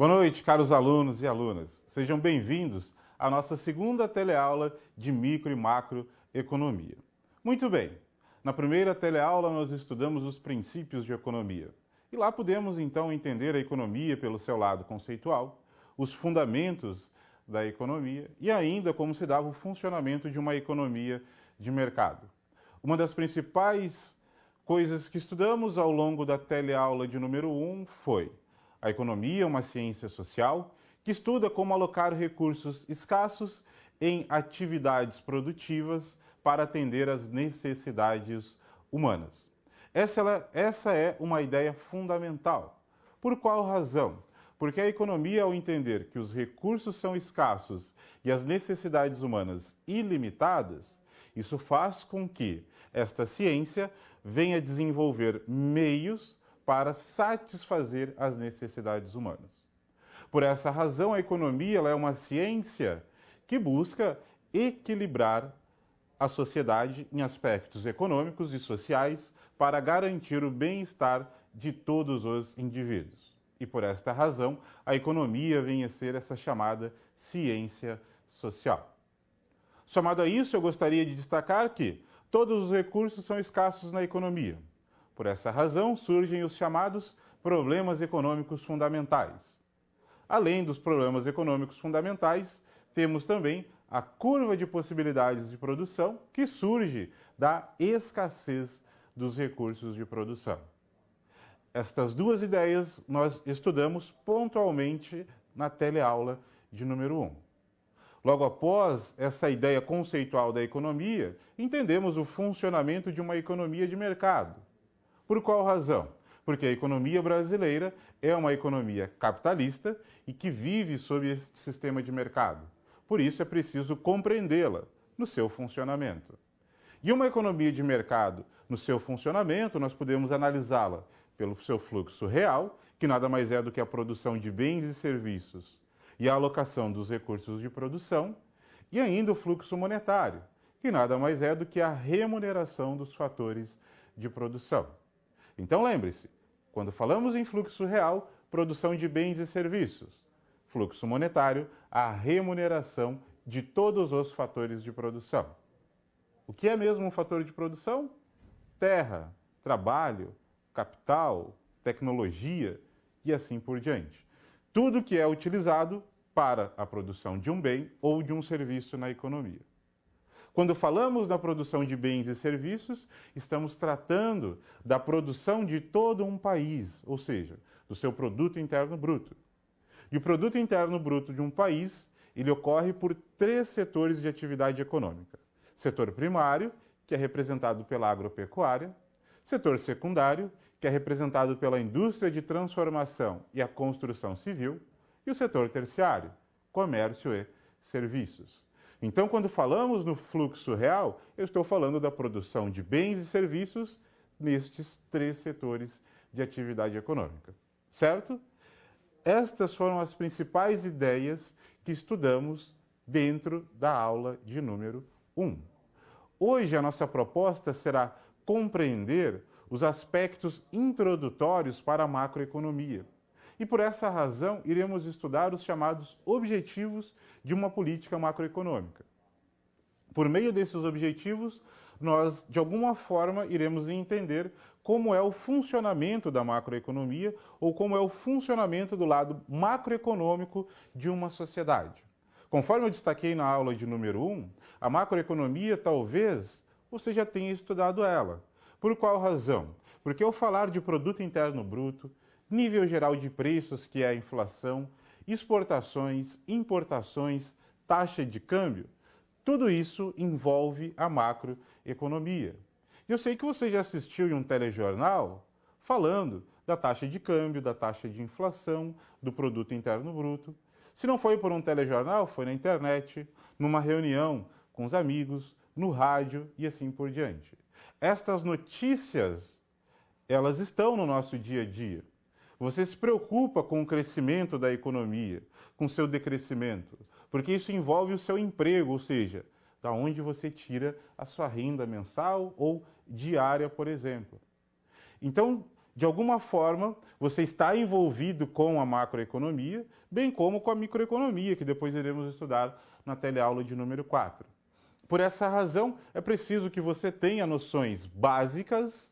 Boa noite, caros alunos e alunas. Sejam bem-vindos à nossa segunda teleaula de micro e macroeconomia. Muito bem, na primeira teleaula nós estudamos os princípios de economia. E lá pudemos então entender a economia pelo seu lado conceitual, os fundamentos da economia e ainda como se dava o funcionamento de uma economia de mercado. Uma das principais coisas que estudamos ao longo da teleaula de número 1 foi a economia, uma ciência social, que estuda como alocar recursos escassos em atividades produtivas para atender às necessidades humanas. Essa é uma ideia fundamental. Por qual razão? Porque a economia, ao entender que os recursos são escassos e as necessidades humanas ilimitadas, isso faz com que esta ciência venha desenvolver meios para satisfazer as necessidades humanas. Por essa razão, a economia é uma ciência que busca equilibrar a sociedade em aspectos econômicos e sociais para garantir o bem-estar de todos os indivíduos. E por esta razão, a economia vem a ser essa chamada ciência social. Somado a isso, eu gostaria de destacar que todos os recursos são escassos na economia. Por essa razão, surgem os chamados problemas econômicos fundamentais. Além dos problemas econômicos fundamentais, temos também a curva de possibilidades de produção, que surge da escassez dos recursos de produção. Estas duas ideias nós estudamos pontualmente na teleaula de número 1. Logo após essa ideia conceitual da economia, entendemos o funcionamento de uma economia de mercado. Por qual razão? Porque a economia brasileira é uma economia capitalista e que vive sob esse sistema de mercado. Por isso é preciso compreendê-la no seu funcionamento. E uma economia de mercado, no seu funcionamento, nós podemos analisá-la pelo seu fluxo real, que nada mais é do que a produção de bens e serviços e a alocação dos recursos de produção, e ainda o fluxo monetário, que nada mais é do que a remuneração dos fatores de produção. Então lembre-se, quando falamos em fluxo real, produção de bens e serviços. Fluxo monetário, a remuneração de todos os fatores de produção. O que é mesmo um fator de produção? Terra, trabalho, capital, tecnologia e assim por diante. Tudo que é utilizado para a produção de um bem ou de um serviço na economia. Quando falamos da produção de bens e serviços, estamos tratando da produção de todo um país, ou seja, do seu produto interno bruto. E o produto interno bruto de um país, ele ocorre por 3 setores de atividade econômica. Setor primário, que é representado pela agropecuária, setor secundário, que é representado pela indústria de transformação e a construção civil, e o setor terciário, comércio e serviços. Então, quando falamos no fluxo real, eu estou falando da produção de bens e serviços nestes 3 setores de atividade econômica, certo? Estas foram as principais ideias que estudamos dentro da aula de número 1. Hoje, a nossa proposta será compreender os aspectos introdutórios para a macroeconomia. E por essa razão, iremos estudar os chamados objetivos de uma política macroeconômica. Por meio desses objetivos, nós, de alguma forma, iremos entender como é o funcionamento da macroeconomia ou como é o funcionamento do lado macroeconômico de uma sociedade. Conforme eu destaquei na aula de número 1, a macroeconomia talvez você já tenha estudado ela. Por qual razão? Porque ao falar de produto interno bruto, nível geral de preços, que é a inflação, exportações, importações, taxa de câmbio, tudo isso envolve a macroeconomia. Eu sei que você já assistiu em um telejornal falando da taxa de câmbio, da taxa de inflação, do produto interno bruto. Se não foi por um telejornal, foi na internet, numa reunião com os amigos, no rádio e assim por diante. Estas notícias, elas estão no nosso dia a dia. Você se preocupa com o crescimento da economia, com o seu decrescimento, porque isso envolve o seu emprego, ou seja, da onde você tira a sua renda mensal ou diária, por exemplo. Então, de alguma forma, você está envolvido com a macroeconomia, bem como com a microeconomia, que depois iremos estudar na teleaula de número 4. Por essa razão, é preciso que você tenha noções básicas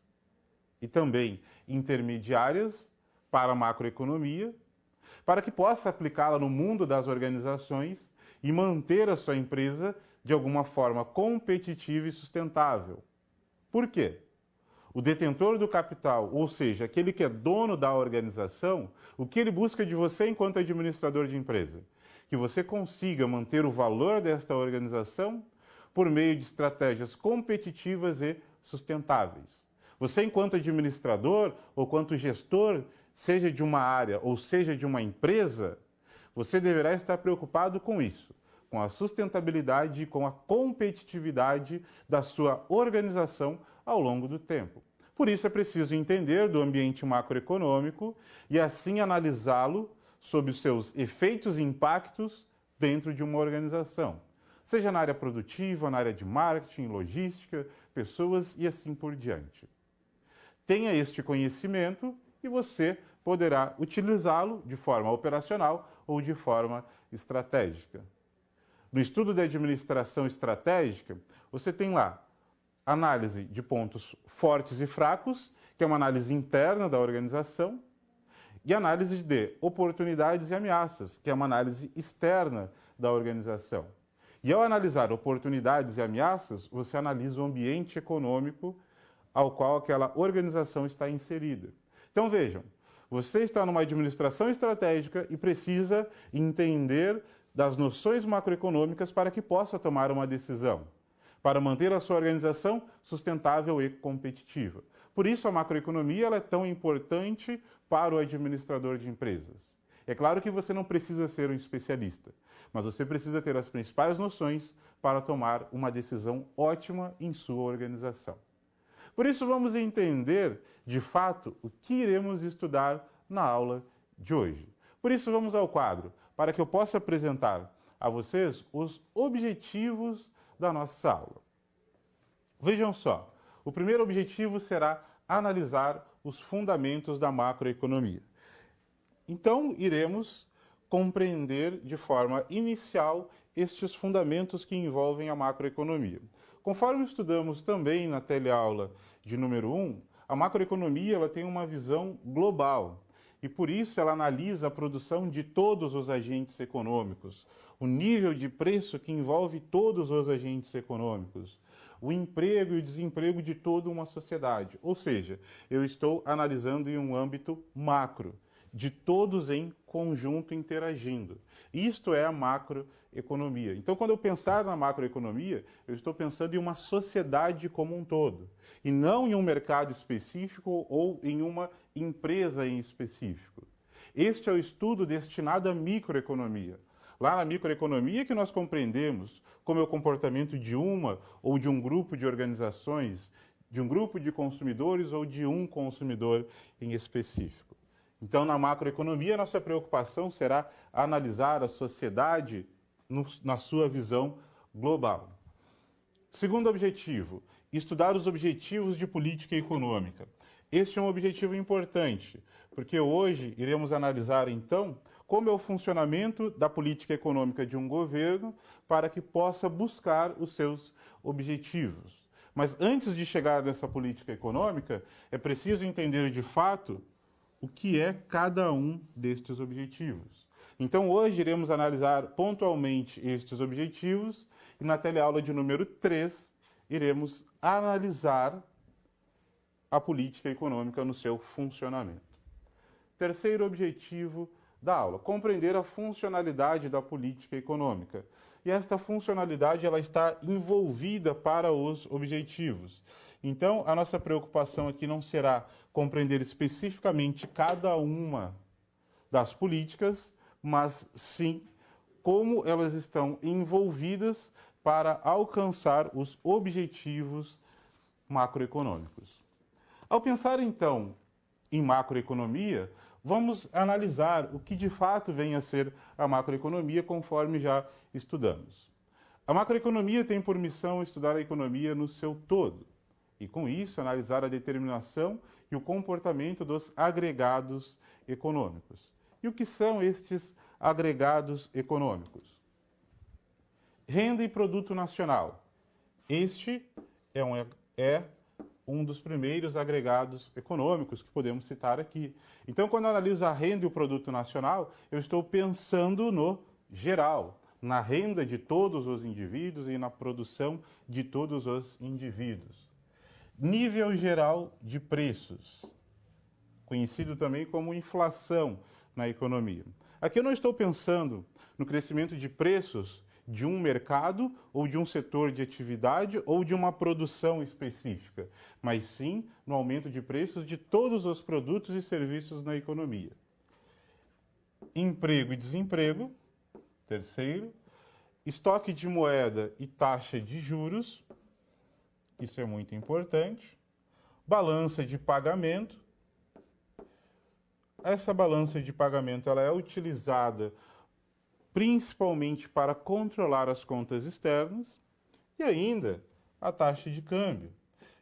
e também intermediárias para a macroeconomia, para que possa aplicá-la no mundo das organizações e manter a sua empresa de alguma forma competitiva e sustentável. Por quê? O detentor do capital, ou seja, aquele que é dono da organização, o que ele busca de você enquanto administrador de empresa? Que você consiga manter o valor desta organização por meio de estratégias competitivas e sustentáveis. Você, enquanto administrador ou quanto gestor, seja de uma área ou seja de uma empresa, você deverá estar preocupado com isso, com a sustentabilidade e com a competitividade da sua organização ao longo do tempo. Por isso é preciso entender do ambiente macroeconômico e assim analisá-lo sob os seus efeitos e impactos dentro de uma organização, seja na área produtiva, na área de marketing, logística, pessoas e assim por diante. Tenha este conhecimento e você poderá utilizá-lo de forma operacional ou de forma estratégica. No estudo de administração estratégica, você tem lá análise de pontos fortes e fracos, que é uma análise interna da organização, e análise de oportunidades e ameaças, que é uma análise externa da organização. E ao analisar oportunidades e ameaças, você analisa o ambiente econômico ao qual aquela organização está inserida. Então vejam, você está numa administração estratégica e precisa entender das noções macroeconômicas para que possa tomar uma decisão, para manter a sua organização sustentável e competitiva. Por isso a macroeconomia ela é tão importante para o administrador de empresas. É claro que você não precisa ser um especialista, mas você precisa ter as principais noções para tomar uma decisão ótima em sua organização. Por isso vamos entender, de fato, o que iremos estudar na aula de hoje. Por isso vamos ao quadro, para que eu possa apresentar a vocês os objetivos da nossa aula. Vejam só, o primeiro objetivo será analisar os fundamentos da macroeconomia. Então, iremos compreender de forma inicial estes fundamentos que envolvem a macroeconomia. Conforme estudamos também na teleaula de número 1, a macroeconomia ela tem uma visão global e, por isso, ela analisa a produção de todos os agentes econômicos, o nível de preço que envolve todos os agentes econômicos, o emprego e o desemprego de toda uma sociedade. Ou seja, eu estou analisando em um âmbito macro, de todos em conjunto interagindo. Isto é a macroeconomia. Então, quando eu pensar na macroeconomia, eu estou pensando em uma sociedade como um todo, e não em um mercado específico ou em uma empresa em específico. Este é o estudo destinado à microeconomia. Lá na microeconomia que nós compreendemos como é o comportamento de uma ou de um grupo de organizações, de um grupo de consumidores ou de um consumidor em específico. Então, na macroeconomia, nossa preocupação será analisar a sociedade na sua visão global. Segundo objetivo, estudar os objetivos de política econômica. Este é um objetivo importante, porque hoje iremos analisar, então, como é o funcionamento da política econômica de um governo para que possa buscar os seus objetivos. Mas antes de chegar nessa política econômica, é preciso entender de fato o que é cada um destes objetivos. Então, hoje iremos analisar pontualmente estes objetivos e na teleaula de número 3 iremos analisar a política econômica no seu funcionamento. Terceiro objetivo da aula, compreender a funcionalidade da política econômica. E esta funcionalidade ela está envolvida para os objetivos. Então, a nossa preocupação aqui não será compreender especificamente cada uma das políticas, mas sim como elas estão envolvidas para alcançar os objetivos macroeconômicos. Ao pensar, então, em macroeconomia, vamos analisar o que de fato vem a ser a macroeconomia, conforme já estudamos. A macroeconomia tem por missão estudar a economia no seu todo. e, com isso, analisar a determinação e o comportamento dos agregados econômicos. E o que são estes agregados econômicos? Renda e produto nacional. Este é um dos primeiros agregados econômicos que podemos citar aqui. Então, quando eu analiso a renda e o produto nacional, eu estou pensando no geral, na renda de todos os indivíduos e na produção de todos os indivíduos. Nível geral de preços, conhecido também como inflação na economia. Aqui eu não estou pensando no crescimento de preços de um mercado ou de um setor de atividade ou de uma produção específica, mas sim no aumento de preços de todos os produtos e serviços na economia. Emprego e desemprego, terceiro. Estoque de moeda e taxa de juros, isso é muito importante. Balança de pagamento. Essa balança de pagamento ela é utilizada principalmente para controlar as contas externas e ainda a taxa de câmbio.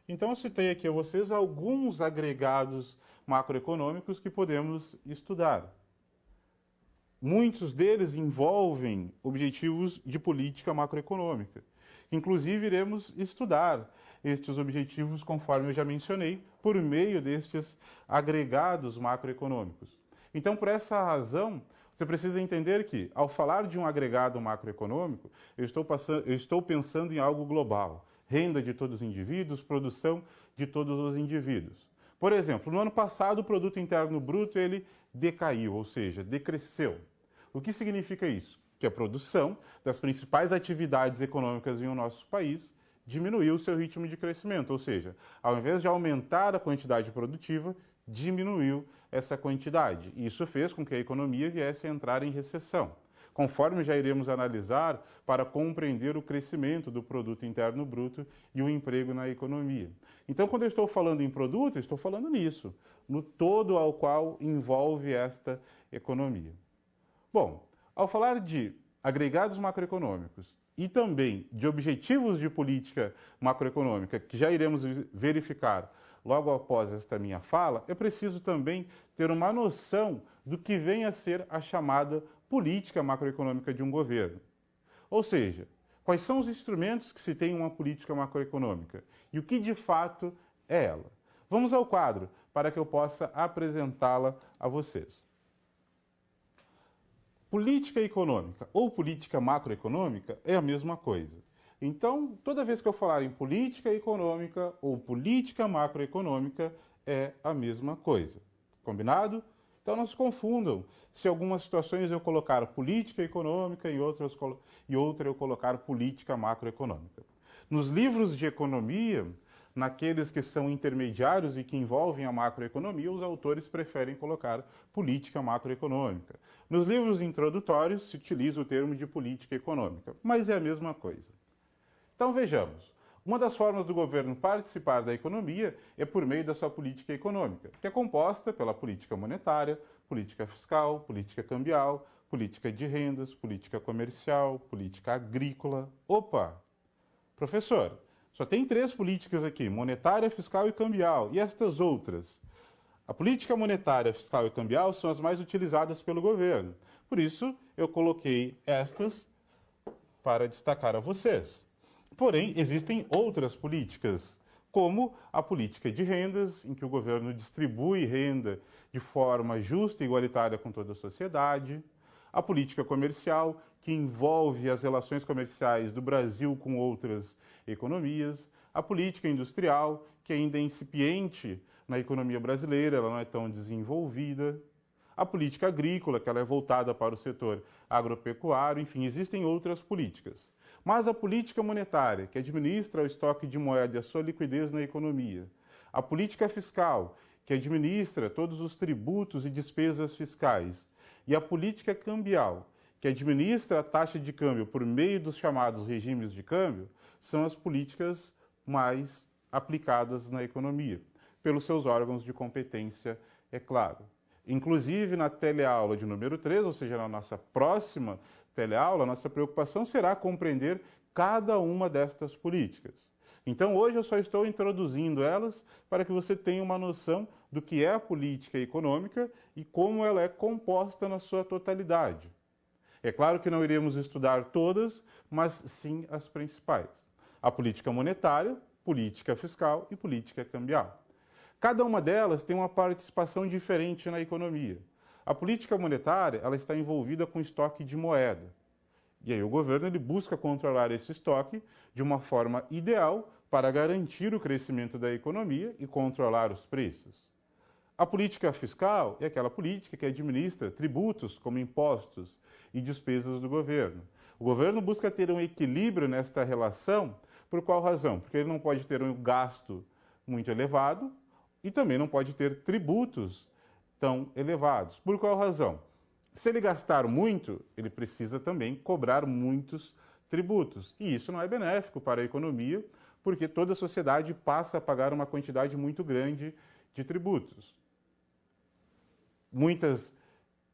Então, eu citei aqui a vocês alguns agregados macroeconômicos que podemos estudar. Muitos deles envolvem objetivos de política macroeconômica. Inclusive, iremos estudar estes objetivos, conforme eu já mencionei, por meio destes agregados macroeconômicos. Então, por essa razão, você precisa entender que, ao falar de um agregado macroeconômico, eu estou pensando em algo global. Renda de todos os indivíduos, produção de todos os indivíduos. Por exemplo, no ano passado, o produto interno bruto ele decaiu, ou seja, decresceu. O que significa isso? Que a produção das principais atividades econômicas em o nosso país diminuiu o seu ritmo de crescimento, ou seja, ao invés de aumentar a quantidade produtiva, diminuiu essa quantidade. Isso fez com que a economia viesse a entrar em recessão, conforme já iremos analisar para compreender o crescimento do produto interno bruto e o emprego na economia. Então, quando eu estou falando em produto, eu estou falando nisso, no todo ao qual envolve esta economia. Bom, ao falar de agregados macroeconômicos e também de objetivos de política macroeconômica, que já iremos verificar logo após esta minha fala, é preciso também ter uma noção do que vem a ser a chamada política macroeconômica de um governo. Ou seja, quais são os instrumentos que se tem em uma política macroeconômica e o que de fato é ela. Vamos ao quadro para que eu possa apresentá-la a vocês. Política econômica ou política macroeconômica é a mesma coisa. Então, toda vez que eu falar em política econômica ou política macroeconômica, é a mesma coisa. Combinado? Então, não se confundam se em algumas situações eu colocar política econômica e outra eu colocar política macroeconômica. Nos livros de economia, naqueles que são intermediários e que envolvem a macroeconomia, os autores preferem colocar política macroeconômica. Nos livros introdutórios se utiliza o termo de política econômica, mas é a mesma coisa. Então vejamos, uma das formas do governo participar da economia é por meio da sua política econômica, que é composta pela política monetária, política fiscal, política cambial, política de rendas, política comercial, política agrícola. Opa! Professor, só tem 3 políticas aqui, monetária, fiscal e cambial. E estas outras? A política monetária, fiscal e cambial são as mais utilizadas pelo governo. Por isso, eu coloquei estas para destacar a vocês. Porém, existem outras políticas, como a política de rendas, em que o governo distribui renda de forma justa e igualitária com toda a sociedade. A política comercial, que envolve as relações comerciais do Brasil com outras economias. A política industrial, que ainda é incipiente na economia brasileira, ela não é tão desenvolvida. A política agrícola, que ela é voltada para o setor agropecuário, enfim, existem outras políticas. Mas a política monetária, que administra o estoque de moeda e a sua liquidez na economia. A política fiscal, que administra todos os tributos e despesas fiscais. E a política cambial, que administra a taxa de câmbio por meio dos chamados regimes de câmbio, são as políticas mais aplicadas na economia, pelos seus órgãos de competência, é claro. Inclusive, na teleaula de número 3, ou seja, na nossa próxima teleaula, a nossa preocupação será compreender cada uma destas políticas. Então hoje eu só estou introduzindo elas para que você tenha uma noção do que é a política econômica e como ela é composta na sua totalidade. É claro que não iremos estudar todas, mas sim as principais. A política monetária, política fiscal e política cambial. Cada uma delas tem uma participação diferente na economia. A política monetária, ela está envolvida com estoque de moeda. E aí o governo ele busca controlar esse estoque de uma forma ideal para garantir o crescimento da economia e controlar os preços. A política fiscal é aquela política que administra tributos como impostos e despesas do governo. O governo busca ter um equilíbrio nesta relação, por qual razão? Porque ele não pode ter um gasto muito elevado e também não pode ter tributos tão elevados. Por qual razão? Se ele gastar muito, ele precisa também cobrar muitos tributos. E isso não é benéfico para a economia, porque toda a sociedade passa a pagar uma quantidade muito grande de tributos. Muitas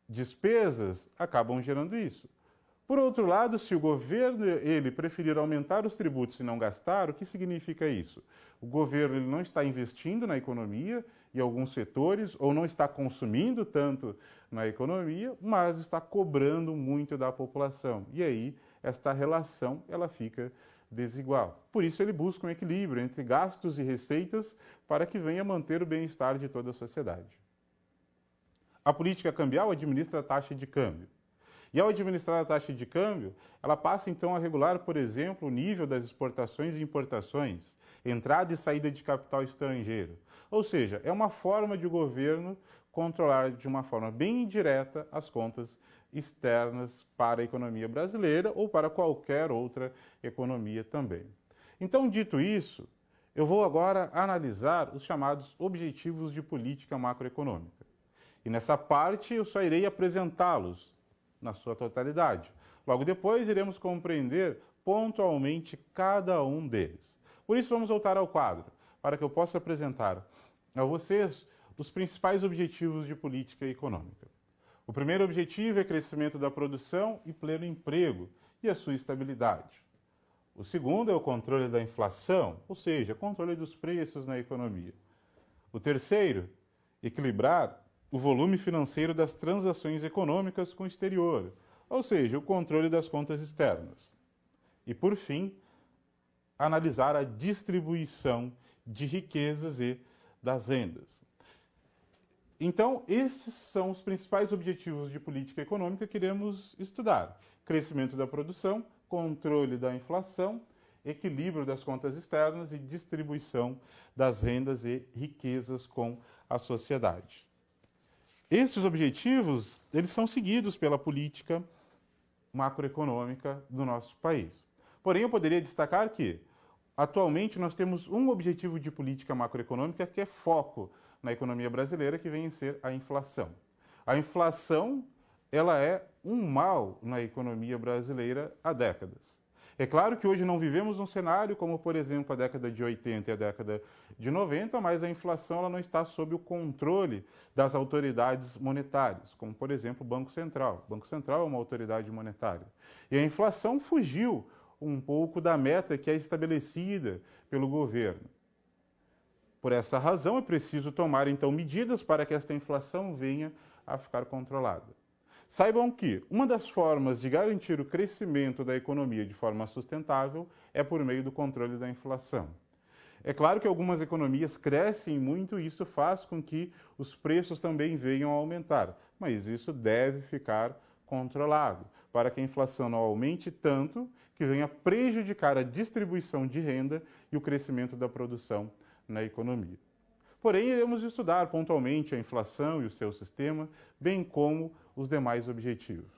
despesas acabam gerando isso. Por outro lado, se o governo ele preferir aumentar os tributos e não gastar, o que significa isso? O governo ele não está investindo na economia em alguns setores ou não está consumindo tanto na economia, mas está cobrando muito da população. E aí esta relação ela fica desigual. Por isso ele busca um equilíbrio entre gastos e receitas para que venha manter o bem-estar de toda a sociedade. A política cambial administra a taxa de câmbio. E ao administrar a taxa de câmbio, ela passa então a regular, por exemplo, o nível das exportações e importações, entrada e saída de capital estrangeiro. Ou seja, é uma forma de o governo controlar de uma forma bem indireta as contas externas para a economia brasileira ou para qualquer outra economia também. Então, dito isso, eu vou agora analisar os chamados objetivos de política macroeconômica. E nessa parte eu só irei apresentá-los na sua totalidade. Logo depois iremos compreender pontualmente cada um deles. Por isso vamos voltar ao quadro, para que eu possa apresentar a vocês os principais objetivos de política econômica. O primeiro objetivo é crescimento da produção e pleno emprego e a sua estabilidade. O segundo é o controle da inflação, ou seja, controle dos preços na economia. O terceiro, equilibrar o volume financeiro das transações econômicas com o exterior, ou seja, o controle das contas externas. E, por fim, analisar a distribuição de riquezas e das rendas. Então, estes são os principais objetivos de política econômica que iremos estudar: crescimento da produção, controle da inflação, equilíbrio das contas externas e distribuição das rendas e riquezas com a sociedade. Estes objetivos, eles são seguidos pela política macroeconômica do nosso país. Porém, eu poderia destacar que, atualmente, nós temos um objetivo de política macroeconômica que é foco na economia brasileira, que vem a ser a inflação. A inflação, ela é um mal na economia brasileira há décadas. É claro que hoje não vivemos um cenário como, por exemplo, a década de 80 e a década de 90, mas a inflação ela não está sob o controle das autoridades monetárias, como, por exemplo, o Banco Central. O Banco Central é uma autoridade monetária. E a inflação fugiu um pouco da meta que é estabelecida pelo governo. Por essa razão, é preciso tomar, então, medidas para que esta inflação venha a ficar controlada. Saibam que uma das formas de garantir o crescimento da economia de forma sustentável é por meio do controle da inflação. É claro que algumas economias crescem muito e isso faz com que os preços também venham a aumentar, mas isso deve ficar controlado, para que a inflação não aumente tanto que venha prejudicar a distribuição de renda e o crescimento da produção na economia. Porém, iremos estudar pontualmente a inflação e o seu sistema, bem como os demais objetivos.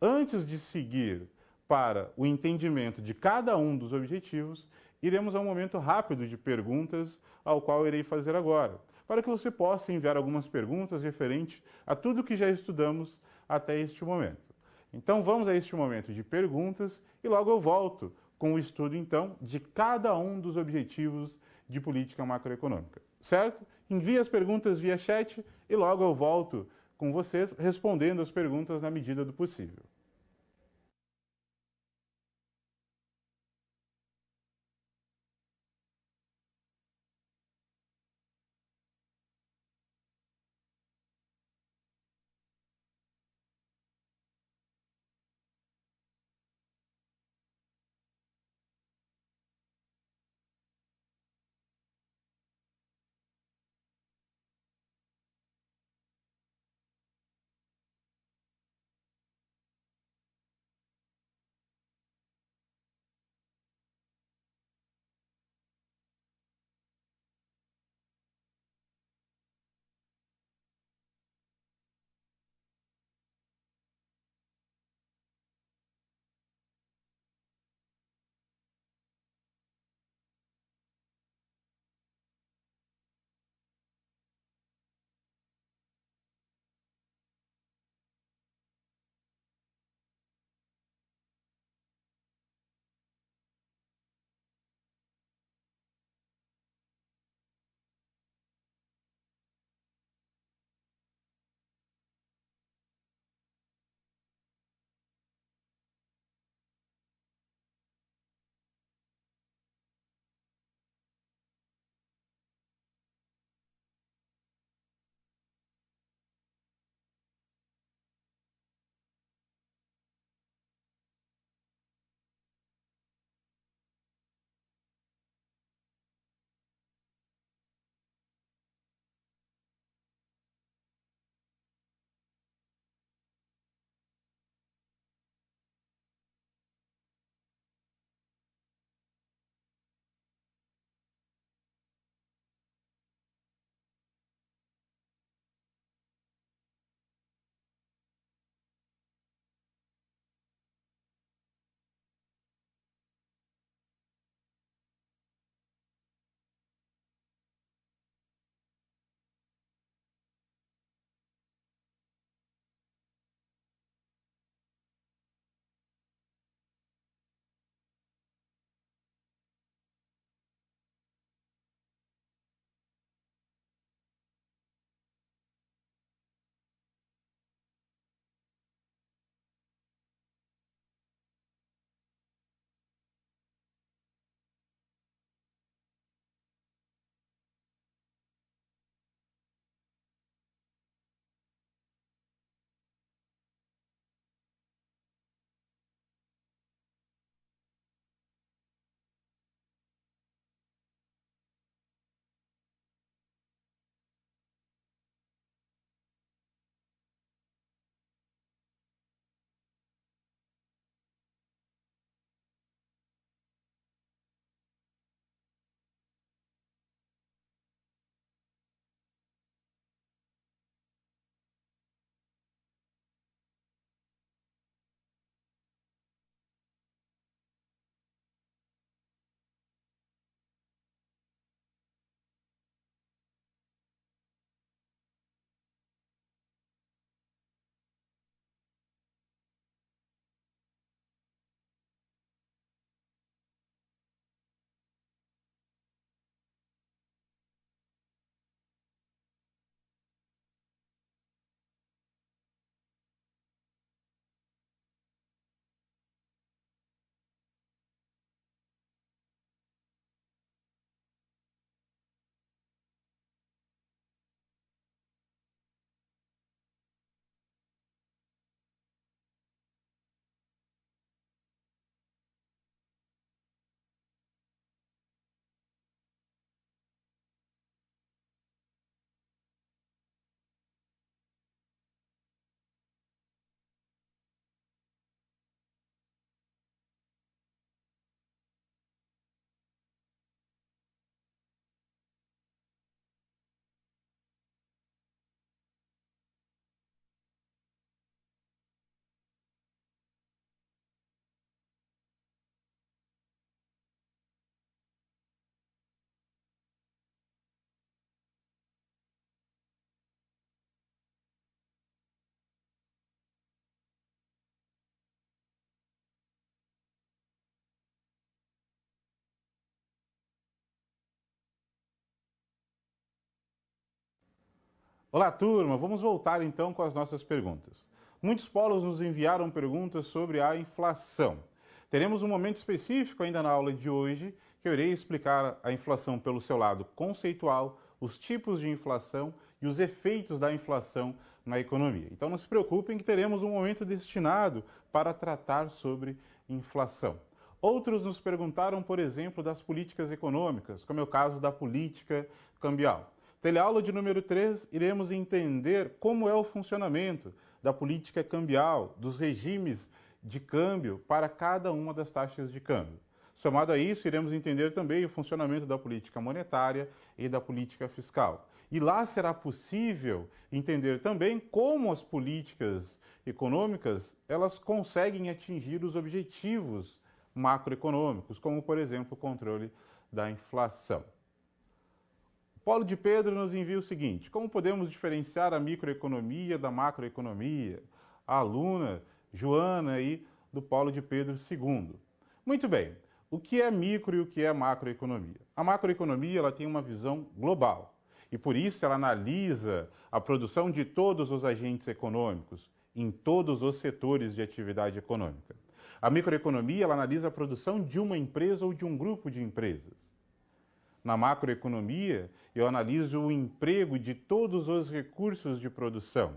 Antes de seguir para o entendimento de cada um dos objetivos, iremos a um momento rápido de perguntas, ao qual irei fazer agora, para que você possa enviar algumas perguntas referentes a tudo que já estudamos até este momento. Então, vamos a este momento de perguntas e logo eu volto com o estudo, então, de cada um dos objetivos de política macroeconômica. Certo? Envie as perguntas via chat e logo eu volto com vocês respondendo as perguntas na medida do possível. Olá, turma! Vamos voltar então com as nossas perguntas. Muitos polos nos enviaram perguntas sobre a inflação. Teremos um momento específico ainda na aula de hoje que eu irei explicar a inflação pelo seu lado conceitual, os tipos de inflação e os efeitos da inflação na economia. Então não se preocupem que teremos um momento destinado para tratar sobre inflação. Outros nos perguntaram, por exemplo, das políticas econômicas, como é o caso da política cambial. Teleaula de número 3, iremos entender como é o funcionamento da política cambial, dos regimes de câmbio para cada uma das taxas de câmbio. Somado a isso, iremos entender também o funcionamento da política monetária e da política fiscal. E lá será possível entender também como as políticas econômicas elas conseguem atingir os objetivos macroeconômicos, como, por exemplo, o controle da inflação. Paulo de Pedro nos envia o seguinte: como podemos diferenciar a microeconomia da macroeconomia? A aluna Joana aí do Paulo de Pedro II. Muito bem, o que é micro e o que é macroeconomia? A macroeconomia ela tem uma visão global e por isso ela analisa a produção de todos os agentes econômicos em todos os setores de atividade econômica. A microeconomia ela analisa a produção de uma empresa ou de um grupo de empresas. Na macroeconomia, eu analiso o emprego de todos os recursos de produção.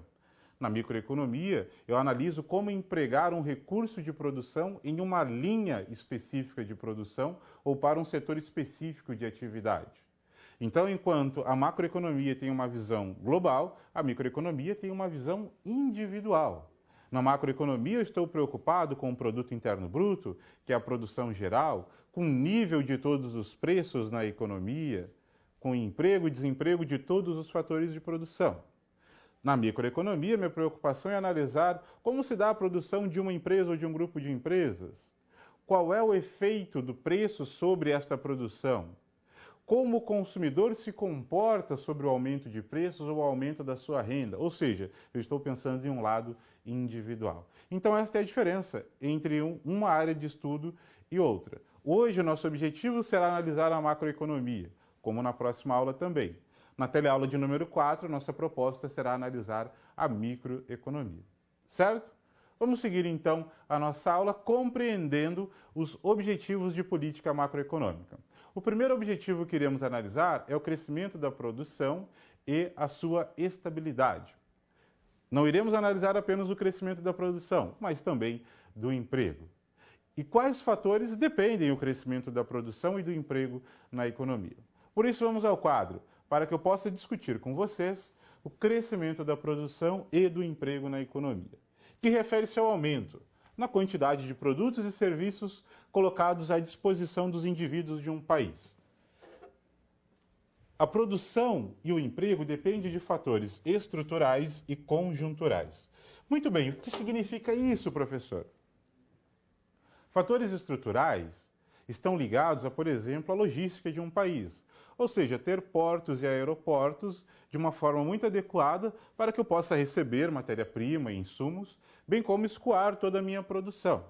Na microeconomia, eu analiso como empregar um recurso de produção em uma linha específica de produção ou para um setor específico de atividade. Então, enquanto a macroeconomia tem uma visão global, a microeconomia tem uma visão individual. Na macroeconomia, eu estou preocupado com o produto interno bruto, que é a produção geral, com o nível de todos os preços na economia, com o emprego e desemprego de todos os fatores de produção. Na microeconomia, minha preocupação é analisar como se dá a produção de uma empresa ou de um grupo de empresas, qual é o efeito do preço sobre esta produção, como o consumidor se comporta sobre o aumento de preços ou o aumento da sua renda, ou seja, eu estou pensando em um lado individual. Então esta é a diferença entre uma área de estudo e outra. Hoje o nosso objetivo será analisar a macroeconomia, como na próxima aula também. Na teleaula de número 4, nossa proposta será analisar a microeconomia. Certo? Vamos seguir então a nossa aula compreendendo os objetivos de política macroeconômica. O primeiro objetivo que iremos analisar é o crescimento da produção e a sua estabilidade. Não iremos analisar apenas o crescimento da produção, mas também do emprego. E quais fatores dependem do crescimento da produção e do emprego na economia? Por isso vamos ao quadro, para que eu possa discutir com vocês o crescimento da produção e do emprego na economia, que refere-se ao aumento na quantidade de produtos e serviços colocados à disposição dos indivíduos de um país. A produção e o emprego dependem de fatores estruturais e conjunturais. Muito bem, o que significa isso, professor? Fatores estruturais estão ligados a, por exemplo, a logística de um país, ou seja, ter portos e aeroportos de uma forma muito adequada para que eu possa receber matéria-prima e insumos, bem como escoar toda a minha produção.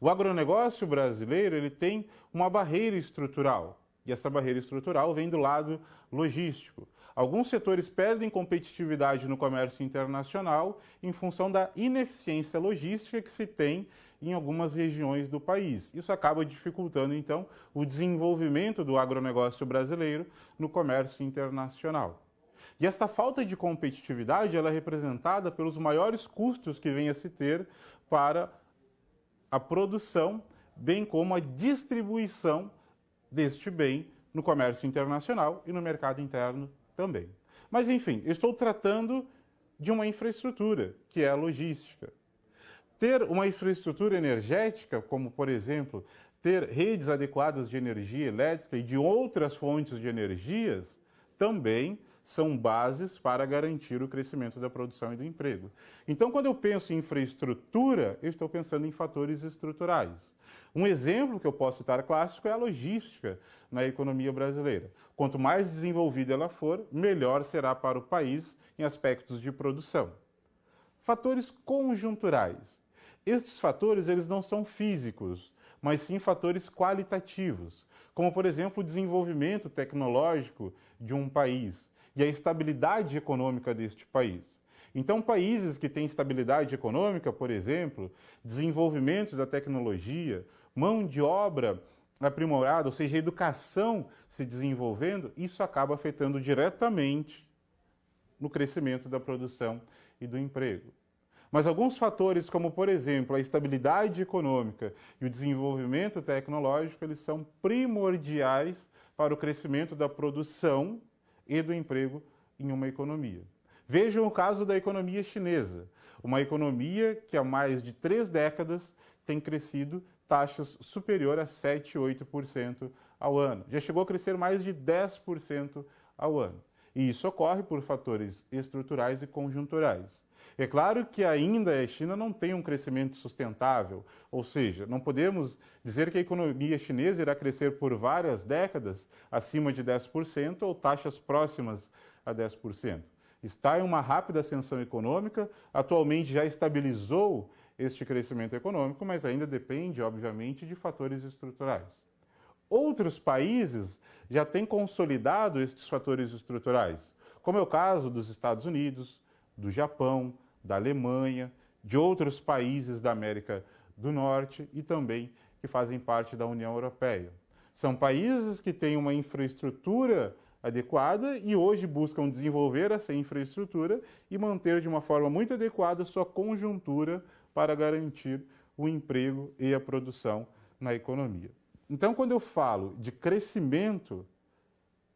O agronegócio brasileiro ele tem uma barreira estrutural, e essa barreira estrutural vem do lado logístico. Alguns setores perdem competitividade no comércio internacional em função da ineficiência logística que se tem em algumas regiões do país. Isso acaba dificultando, então, o desenvolvimento do agronegócio brasileiro no comércio internacional. E esta falta de competitividade ela é representada pelos maiores custos que vem a se ter para a produção, bem como a distribuição deste bem no comércio internacional e no mercado interno também. Mas, enfim, eu estou tratando de uma infraestrutura, que é a logística. Ter uma infraestrutura energética, como, por exemplo, ter redes adequadas de energia elétrica e de outras fontes de energias, também são bases para garantir o crescimento da produção e do emprego. Então, quando eu penso em infraestrutura, eu estou pensando em fatores estruturais. Um exemplo que eu posso citar clássico é a logística na economia brasileira. Quanto mais desenvolvida ela for, melhor será para o país em aspectos de produção. Fatores conjunturais. Estes fatores eles não são físicos, mas sim fatores qualitativos, como, por exemplo, o desenvolvimento tecnológico de um país. e a estabilidade econômica deste país. Então, países que têm estabilidade econômica, por exemplo, desenvolvimento da tecnologia, mão de obra aprimorada, ou seja, a educação se desenvolvendo, isso acaba afetando diretamente no crescimento da produção e do emprego. Mas alguns fatores, como por exemplo a estabilidade econômica e o desenvolvimento tecnológico, eles são primordiais para o crescimento da produção e do emprego em uma economia. Vejam o caso da economia chinesa, uma economia que há mais de 3 décadas tem crescido taxas superiores a 7, 8% ao ano. Já chegou a crescer mais de 10% ao ano. E isso ocorre por fatores estruturais e conjunturais. É claro que ainda a China não tem um crescimento sustentável, ou seja, não podemos dizer que a economia chinesa irá crescer por várias décadas acima de 10% ou taxas próximas a 10%. Está em uma rápida ascensão econômica, atualmente já estabilizou este crescimento econômico, mas ainda depende, obviamente, de fatores estruturais. Outros países já têm consolidado estes fatores estruturais, como é o caso dos Estados Unidos, do Japão, da Alemanha, de outros países da América do Norte e também que fazem parte da União Europeia. São países que têm uma infraestrutura adequada e hoje buscam desenvolver essa infraestrutura e manter de uma forma muito adequada sua conjuntura para garantir o emprego e a produção na economia. Então, quando eu falo de crescimento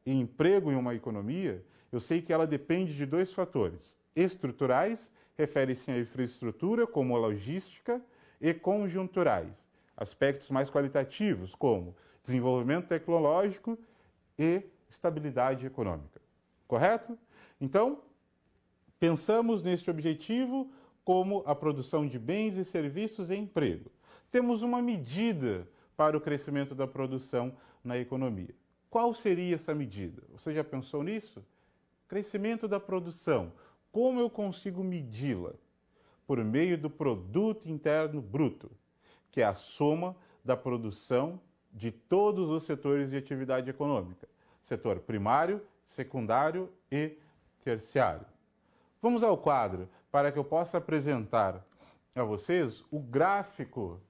e emprego em uma economia, eu sei que ela depende de 2 fatores. Estruturais, refere-se à infraestrutura, como a logística, e conjunturais, aspectos mais qualitativos, como desenvolvimento tecnológico e estabilidade econômica. Correto? Então, pensamos neste objetivo como a produção de bens e serviços e emprego. Temos uma medida para o crescimento da produção na economia. Qual seria essa medida? Você já pensou nisso? Crescimento da produção. Como eu consigo medi-la? Por meio do produto interno bruto, que é a soma da produção de todos os setores de atividade econômica. Setor primário, secundário e terciário. Vamos ao quadro para que eu possa apresentar a vocês o gráfico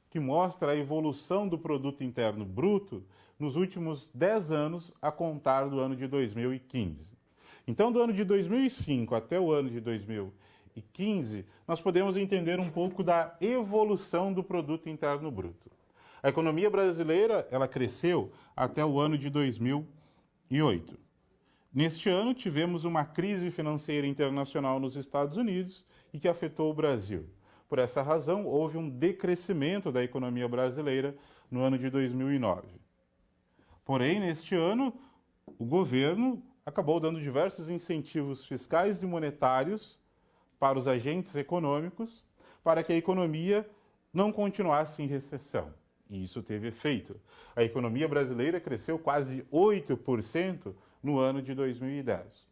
que mostra a evolução do produto interno bruto nos últimos 10 anos a contar do ano de 2015. Então, do ano de 2005 até o ano de 2015, nós podemos entender um pouco da evolução do produto interno bruto. A economia brasileira, ela cresceu até o ano de 2008. Neste ano, tivemos uma crise financeira internacional nos Estados Unidos e que afetou o Brasil. Por essa razão, houve um decrescimento da economia brasileira no ano de 2009. Porém, neste ano, o governo acabou dando diversos incentivos fiscais e monetários para os agentes econômicos para que a economia não continuasse em recessão. E isso teve efeito. A economia brasileira cresceu quase 8% no ano de 2010.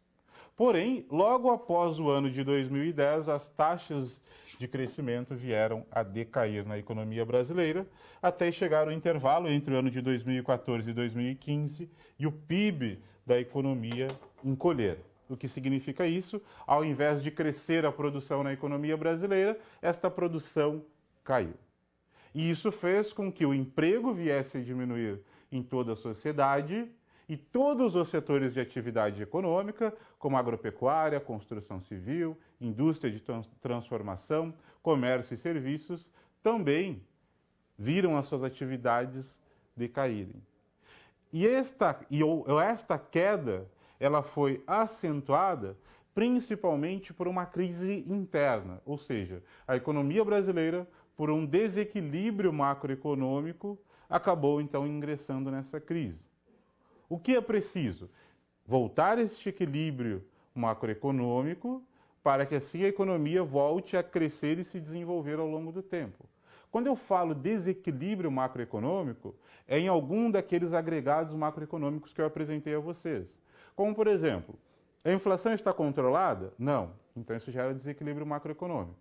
Porém, logo após o ano de 2010, as taxas de crescimento vieram a decair na economia brasileira, até chegar o intervalo entre o ano de 2014 e 2015 e o PIB da economia encolher. O que significa isso? Ao invés de crescer a produção na economia brasileira, esta produção caiu. E isso fez com que o emprego viesse a diminuir em toda a sociedade e todos os setores de atividade econômica, como agropecuária, construção civil, indústria de transformação, comércio e serviços, também viram as suas atividades decaírem. E esta queda, ela foi acentuada principalmente por uma crise interna, ou seja, a economia brasileira, por um desequilíbrio macroeconômico, acabou então ingressando nessa crise. O que é preciso? Voltar este equilíbrio macroeconômico para que assim a economia volte a crescer e se desenvolver ao longo do tempo. Quando eu falo desequilíbrio macroeconômico, é em algum daqueles agregados macroeconômicos que eu apresentei a vocês. Como, por exemplo, a inflação está controlada? Não. Então isso gera desequilíbrio macroeconômico.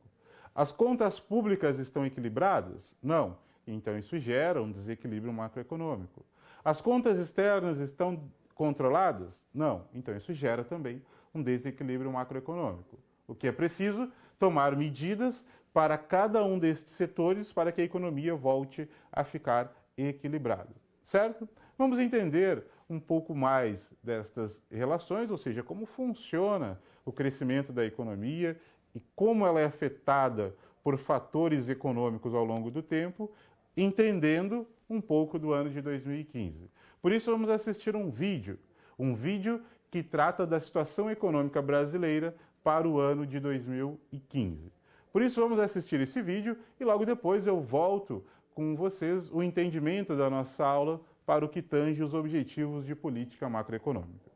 As contas públicas estão equilibradas? Não. Então isso gera um desequilíbrio macroeconômico. As contas externas estão controladas? Não. Então isso gera também um desequilíbrio macroeconômico. O que é preciso? Tomar medidas para cada um destes setores para que a economia volte a ficar equilibrada. Certo? Vamos entender um pouco mais destas relações, ou seja, como funciona o crescimento da economia e como ela é afetada por fatores econômicos ao longo do tempo, entendendo um pouco do ano de 2015. Por isso vamos assistir um vídeo que trata da situação econômica brasileira para o ano de 2015. Por isso vamos assistir esse vídeo e logo depois eu volto com vocês o entendimento da nossa aula para o que tange os objetivos de política macroeconômica.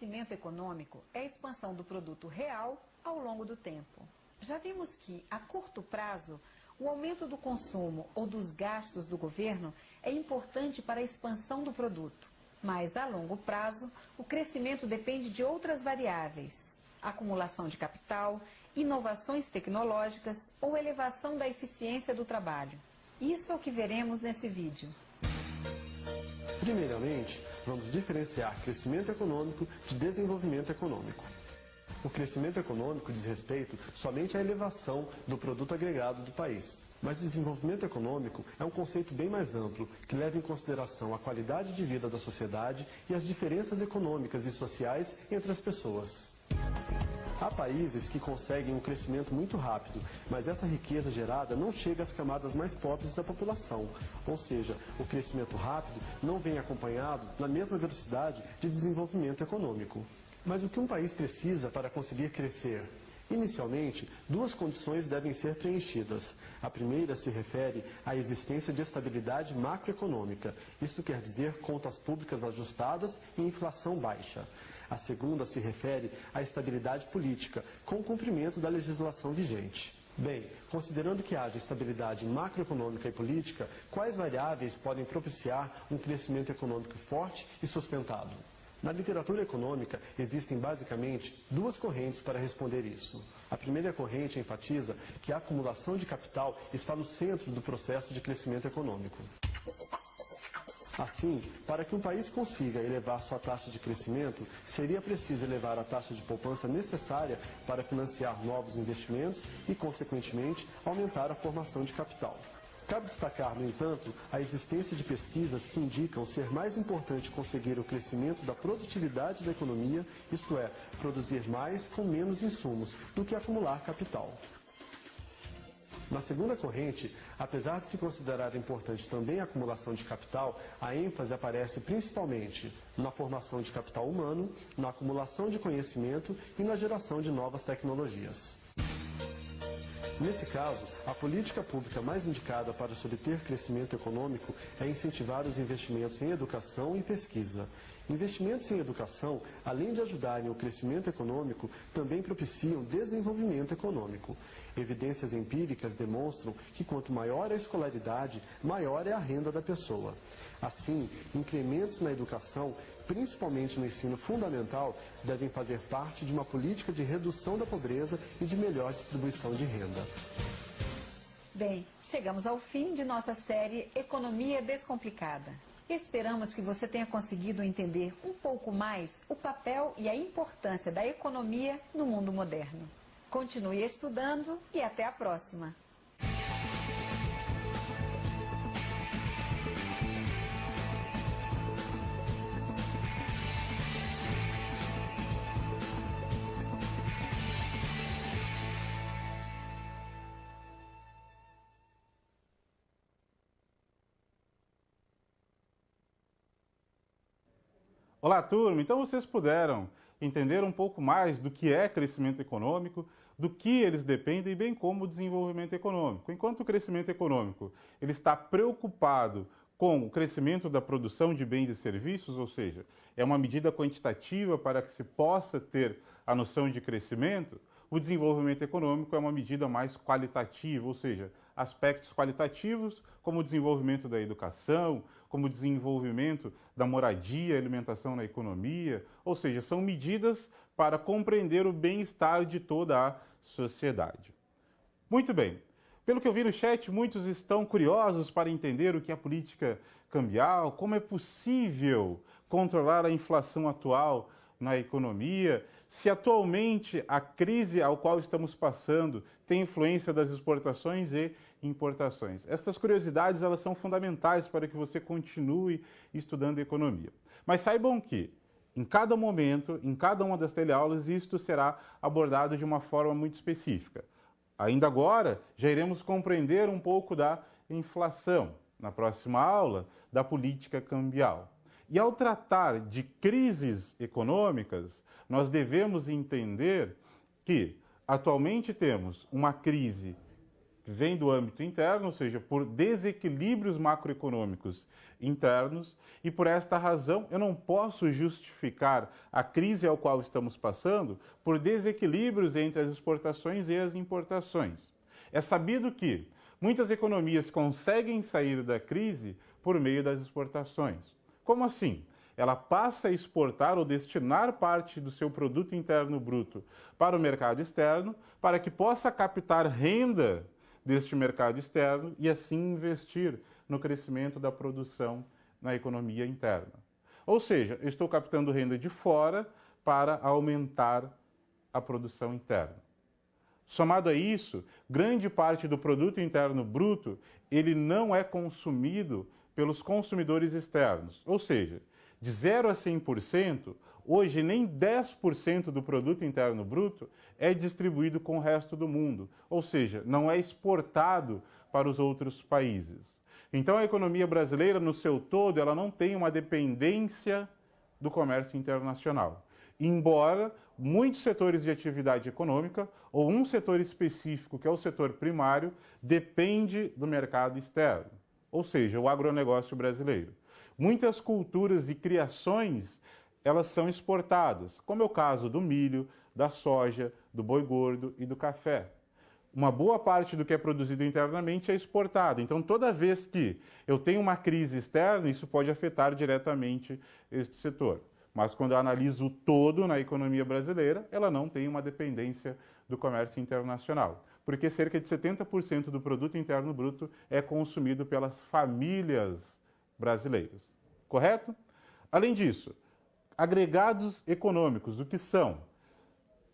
Crescimento econômico é a expansão do produto real ao longo do tempo. Já vimos que, a curto prazo, o aumento do consumo ou dos gastos do governo é importante para a expansão do produto. Mas, a longo prazo, o crescimento depende de outras variáveis: acumulação de capital, inovações tecnológicas ou elevação da eficiência do trabalho. Isso é o que veremos nesse vídeo. Primeiramente, vamos diferenciar crescimento econômico de desenvolvimento econômico. O crescimento econômico diz respeito somente à elevação do produto agregado do país. Mas o desenvolvimento econômico é um conceito bem mais amplo, que leva em consideração a qualidade de vida da sociedade e as diferenças econômicas e sociais entre as pessoas. Há países que conseguem um crescimento muito rápido, mas essa riqueza gerada não chega às camadas mais pobres da população. Ou seja, o crescimento rápido não vem acompanhado na mesma velocidade de desenvolvimento econômico. Mas o que um país precisa para conseguir crescer? Inicialmente, duas condições devem ser preenchidas. A primeira se refere à existência de estabilidade macroeconômica. Isto quer dizer contas públicas ajustadas e inflação baixa. A segunda se refere à estabilidade política, com o cumprimento da legislação vigente. Bem, considerando que haja estabilidade macroeconômica e política, quais variáveis podem propiciar um crescimento econômico forte e sustentado? Na literatura econômica, existem basicamente duas correntes para responder isso. A primeira corrente enfatiza que a acumulação de capital está no centro do processo de crescimento econômico. Assim, para que um país consiga elevar sua taxa de crescimento, seria preciso elevar a taxa de poupança necessária para financiar novos investimentos e, consequentemente, aumentar a formação de capital. Cabe destacar, no entanto, a existência de pesquisas que indicam ser mais importante conseguir o crescimento da produtividade da economia, isto é, produzir mais com menos insumos, do que acumular capital. Na segunda corrente, apesar de se considerar importante também a acumulação de capital, a ênfase aparece principalmente na formação de capital humano, na acumulação de conhecimento e na geração de novas tecnologias. Nesse caso, a política pública mais indicada para se obter crescimento econômico é incentivar os investimentos em educação e pesquisa. Investimentos em educação, além de ajudarem o crescimento econômico, também propiciam desenvolvimento econômico. Evidências empíricas demonstram que quanto maior a escolaridade, maior é a renda da pessoa. Assim, incrementos na educação, principalmente no ensino fundamental, devem fazer parte de uma política de redução da pobreza e de melhor distribuição de renda. Bem, chegamos ao fim de nossa série Economia Descomplicada. Esperamos que você tenha conseguido entender um pouco mais o papel e a importância da economia no mundo moderno. Continue estudando e até a próxima! Olá, turma! Então vocês puderam entender um pouco mais do que é crescimento econômico, do que eles dependem, bem como o desenvolvimento econômico. Enquanto o crescimento econômico ele está preocupado com o crescimento da produção de bens e serviços, ou seja, é uma medida quantitativa para que se possa ter a noção de crescimento, o desenvolvimento econômico é uma medida mais qualitativa, ou seja, aspectos qualitativos como o desenvolvimento da educação, como o desenvolvimento da moradia e alimentação na economia, ou seja, são medidas para compreender o bem-estar de toda a sociedade. Muito bem. Pelo que eu vi no chat, muitos estão curiosos para entender o que é política cambial, como é possível controlar a inflação atual na economia, se atualmente a crise ao qual estamos passando tem influência das exportações e importações. Estas curiosidades elas são fundamentais para que você continue estudando economia. Mas saibam que, em cada momento, em cada uma das teleaulas, isto será abordado de uma forma muito específica. Ainda agora, já iremos compreender um pouco da inflação. Na próxima aula, da política cambial. E ao tratar de crises econômicas, nós devemos entender que atualmente temos uma crise que vem do âmbito interno, ou seja, por desequilíbrios macroeconômicos internos, e por esta razão eu não posso justificar a crise ao qual estamos passando por desequilíbrios entre as exportações e as importações. É sabido que muitas economias conseguem sair da crise por meio das exportações. Como assim? Ela passa a exportar ou destinar parte do seu produto interno bruto para o mercado externo, para que possa captar renda deste mercado externo e assim investir no crescimento da produção na economia interna. Ou seja, eu estou captando renda de fora para aumentar a produção interna. Somado a isso, grande parte do produto interno bruto, ele não é consumido pelos consumidores externos. Ou seja, de 0 a 100%, hoje nem 10% do produto interno bruto é distribuído com o resto do mundo. Ou seja, não é exportado para os outros países. Então a economia brasileira, no seu todo, ela não tem uma dependência do comércio internacional. Embora muitos setores de atividade econômica, ou um setor específico, que é o setor primário, depende do mercado externo, ou seja, o agronegócio brasileiro. Muitas culturas e criações, elas são exportadas, como é o caso do milho, da soja, do boi gordo e do café. Uma boa parte do que é produzido internamente é exportado. Então, toda vez que eu tenho uma crise externa, isso pode afetar diretamente este setor. Mas quando eu analiso o todo na economia brasileira, ela não tem uma dependência do comércio internacional, porque cerca de 70% do produto interno bruto é consumido pelas famílias brasileiras. Correto? Além disso, agregados econômicos, o que são?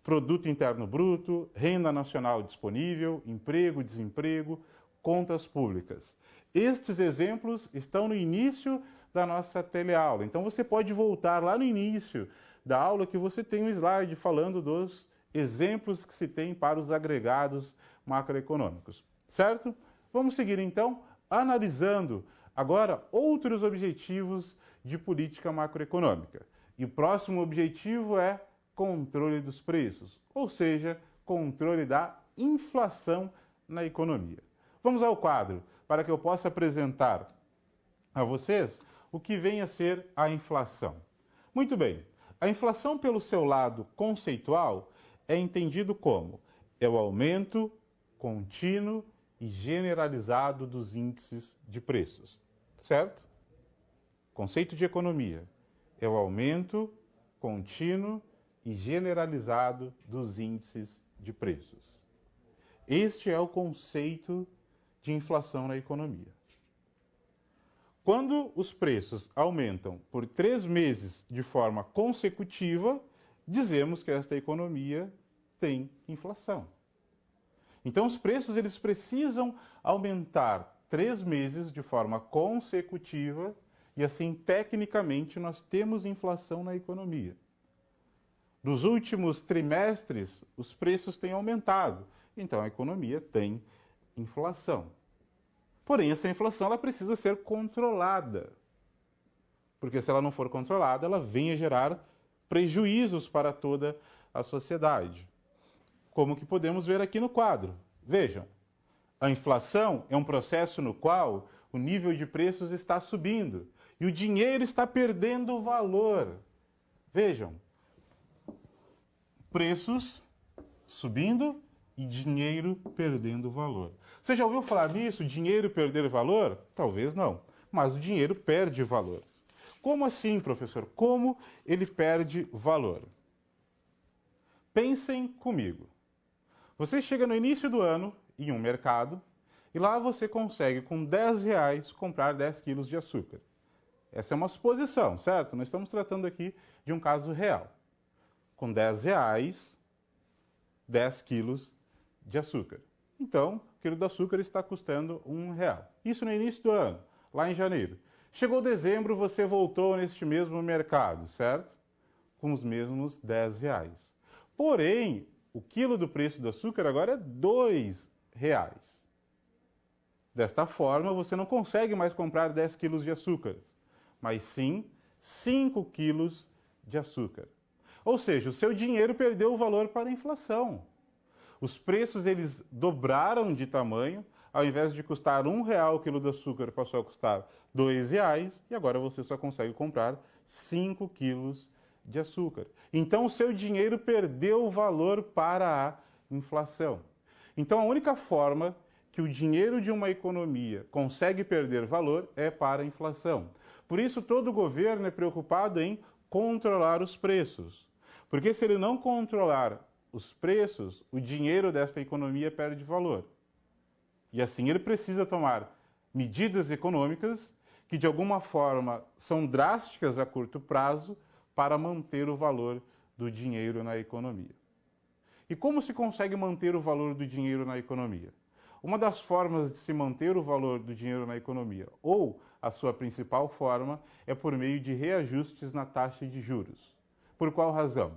Produto interno bruto, renda nacional disponível, emprego, desemprego, contas públicas. Estes exemplos estão no início da nossa teleaula. Então você pode voltar lá no início da aula que você tem um slide falando dos exemplos que se tem para os agregados macroeconômicos. Certo? Vamos seguir então analisando agora outros objetivos de política macroeconômica. E o próximo objetivo é controle dos preços, ou seja, controle da inflação na economia. Vamos ao quadro para que eu possa apresentar a vocês o que vem a ser a inflação. Muito bem, a inflação pelo seu lado conceitual é entendido como o aumento contínuo e generalizado dos índices de preços, certo? Conceito de economia é o aumento contínuo e generalizado dos índices de preços. Este é o conceito de inflação na economia. Quando os preços aumentam por 3 meses de forma consecutiva, dizemos que esta economia tem inflação. Então, os preços eles precisam aumentar 3 meses de forma consecutiva e, assim, tecnicamente, nós temos inflação na economia. Nos últimos trimestres, os preços têm aumentado, então a economia tem inflação. Porém, essa inflação ela precisa ser controlada, porque se ela não for controlada, ela vem a gerar prejuízos para toda a sociedade. Como que podemos ver aqui no quadro. Vejam, a inflação é um processo no qual o nível de preços está subindo e o dinheiro está perdendo valor. Vejam, preços subindo e dinheiro perdendo valor. Você já ouviu falar nisso? Dinheiro perder valor? Talvez não, mas o dinheiro perde valor. Como assim, professor? Como ele perde valor? Pensem comigo. Você chega no início do ano em um mercado e lá você consegue, com R$10, comprar 10 quilos de açúcar. Essa é uma suposição, certo? Nós estamos tratando aqui de um caso real. Com R$10, 10 quilos de açúcar. Então, o quilo de açúcar está custando R$1. Isso no início do ano, lá em janeiro. Chegou dezembro, você voltou neste mesmo mercado, certo? Com os mesmos R$10. Porém, o quilo do preço do açúcar agora é R$2. Desta forma, você não consegue mais comprar 10 quilos de açúcar, mas sim 5 quilos de açúcar. Ou seja, o seu dinheiro perdeu o valor para a inflação. Os preços eles dobraram de tamanho, ao invés de custar R$1 o quilo de açúcar, passou a custar R$2 e agora você só consegue comprar 5 quilos de açúcar. Então o seu dinheiro perdeu o valor para a inflação. Então a única forma que o dinheiro de uma economia consegue perder valor é para a inflação. Por isso todo governo é preocupado em controlar os preços. Porque se ele não controlar os preços, o dinheiro desta economia perde valor. E assim ele precisa tomar medidas econômicas que de alguma forma são drásticas a curto prazo para manter o valor do dinheiro na economia. E como se consegue manter o valor do dinheiro na economia? Uma das formas de se manter o valor do dinheiro na economia, ou a sua principal forma, é por meio de reajustes na taxa de juros. Por qual razão?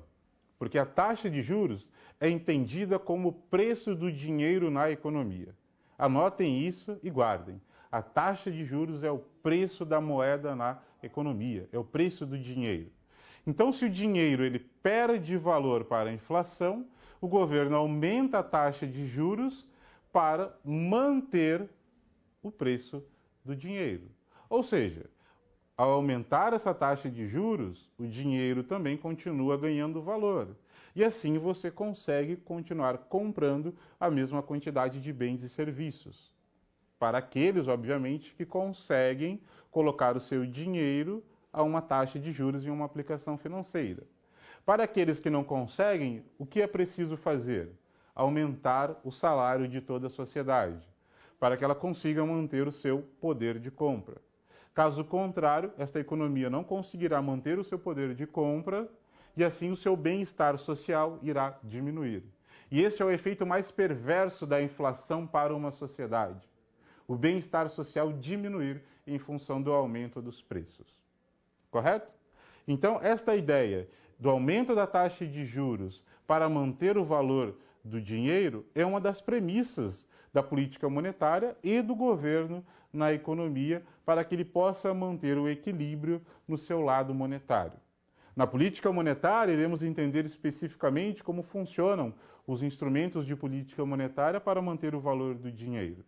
Porque a taxa de juros é entendida como o preço do dinheiro na economia. Anotem isso e guardem. A taxa de juros é o preço da moeda na economia, é o preço do dinheiro. Então, se o dinheiro ele perde valor para a inflação, o governo aumenta a taxa de juros para manter o preço do dinheiro. Ou seja, ao aumentar essa taxa de juros, o dinheiro também continua ganhando valor. E assim você consegue continuar comprando a mesma quantidade de bens e serviços. Para aqueles, obviamente, que conseguem colocar o seu dinheiro a uma taxa de juros em uma aplicação financeira. Para aqueles que não conseguem, o que é preciso fazer? Aumentar o salário de toda a sociedade, para que ela consiga manter o seu poder de compra. Caso contrário, esta economia não conseguirá manter o seu poder de compra e assim o seu bem-estar social irá diminuir. E esse é o efeito mais perverso da inflação para uma sociedade. O bem-estar social diminuir em função do aumento dos preços. Correto? Então, esta ideia do aumento da taxa de juros para manter o valor do dinheiro é uma das premissas da política monetária e do governo na economia para que ele possa manter o equilíbrio no seu lado monetário. Na política monetária, iremos entender especificamente como funcionam os instrumentos de política monetária para manter o valor do dinheiro.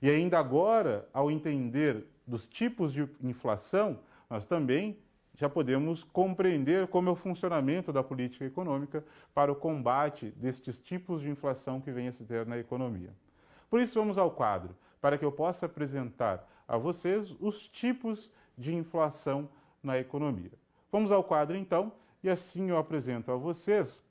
E ainda agora, ao entender dos tipos de inflação, nós também já podemos compreender como é o funcionamento da política econômica para o combate destes tipos de inflação que vem a se ter na economia. Por isso, vamos ao quadro, para que eu possa apresentar a vocês os tipos de inflação na economia. Vamos ao quadro, então, e assim eu apresento a vocês.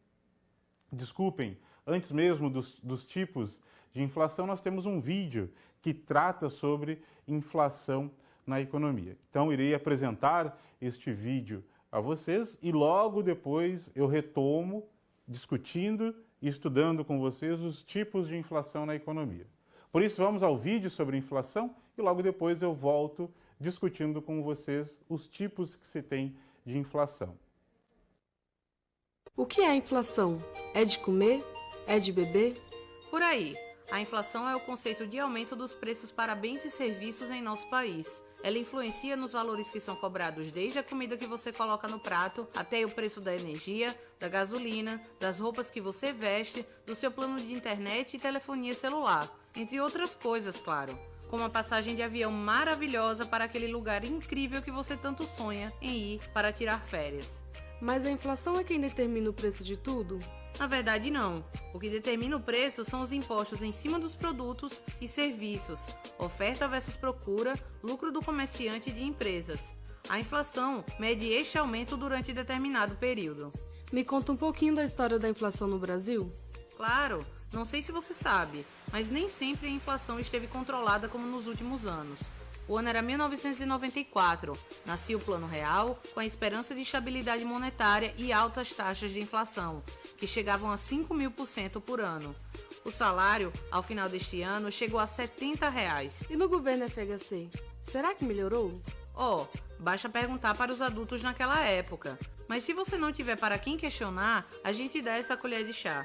Desculpem, antes mesmo dos tipos de inflação, nós temos um vídeo que trata sobre inflação na economia. Então, irei apresentar este vídeo a vocês e logo depois eu retomo discutindo e estudando com vocês os tipos de inflação na economia. Por isso, vamos ao vídeo sobre inflação e logo depois eu volto discutindo com vocês os tipos que se tem de inflação. O que é a inflação? É de comer? É de beber? Por aí. A inflação é o conceito de aumento dos preços para bens e serviços em nosso país. Ela influencia nos valores que são cobrados desde a comida que você coloca no prato até o preço da energia, da gasolina, das roupas que você veste, do seu plano de internet e telefonia celular, entre outras coisas, claro, como a passagem de avião maravilhosa para aquele lugar incrível que você tanto sonha em ir para tirar férias. Mas a inflação é quem determina o preço de tudo? Na verdade, não. O que determina o preço são os impostos em cima dos produtos e serviços, oferta versus procura, lucro do comerciante e de empresas. A inflação mede este aumento durante determinado período. Me conta um pouquinho da história da inflação no Brasil? Claro, não sei se você sabe, mas nem sempre a inflação esteve controlada como nos últimos anos. O ano era 1994, nascia o Plano Real, com a esperança de estabilidade monetária e altas taxas de inflação, que chegavam a 5.000% por ano. O salário, ao final deste ano, chegou a R$ 70. E no governo FHC, será que melhorou? Basta perguntar para os adultos naquela época. Mas se você não tiver para quem questionar, a gente dá essa colher de chá.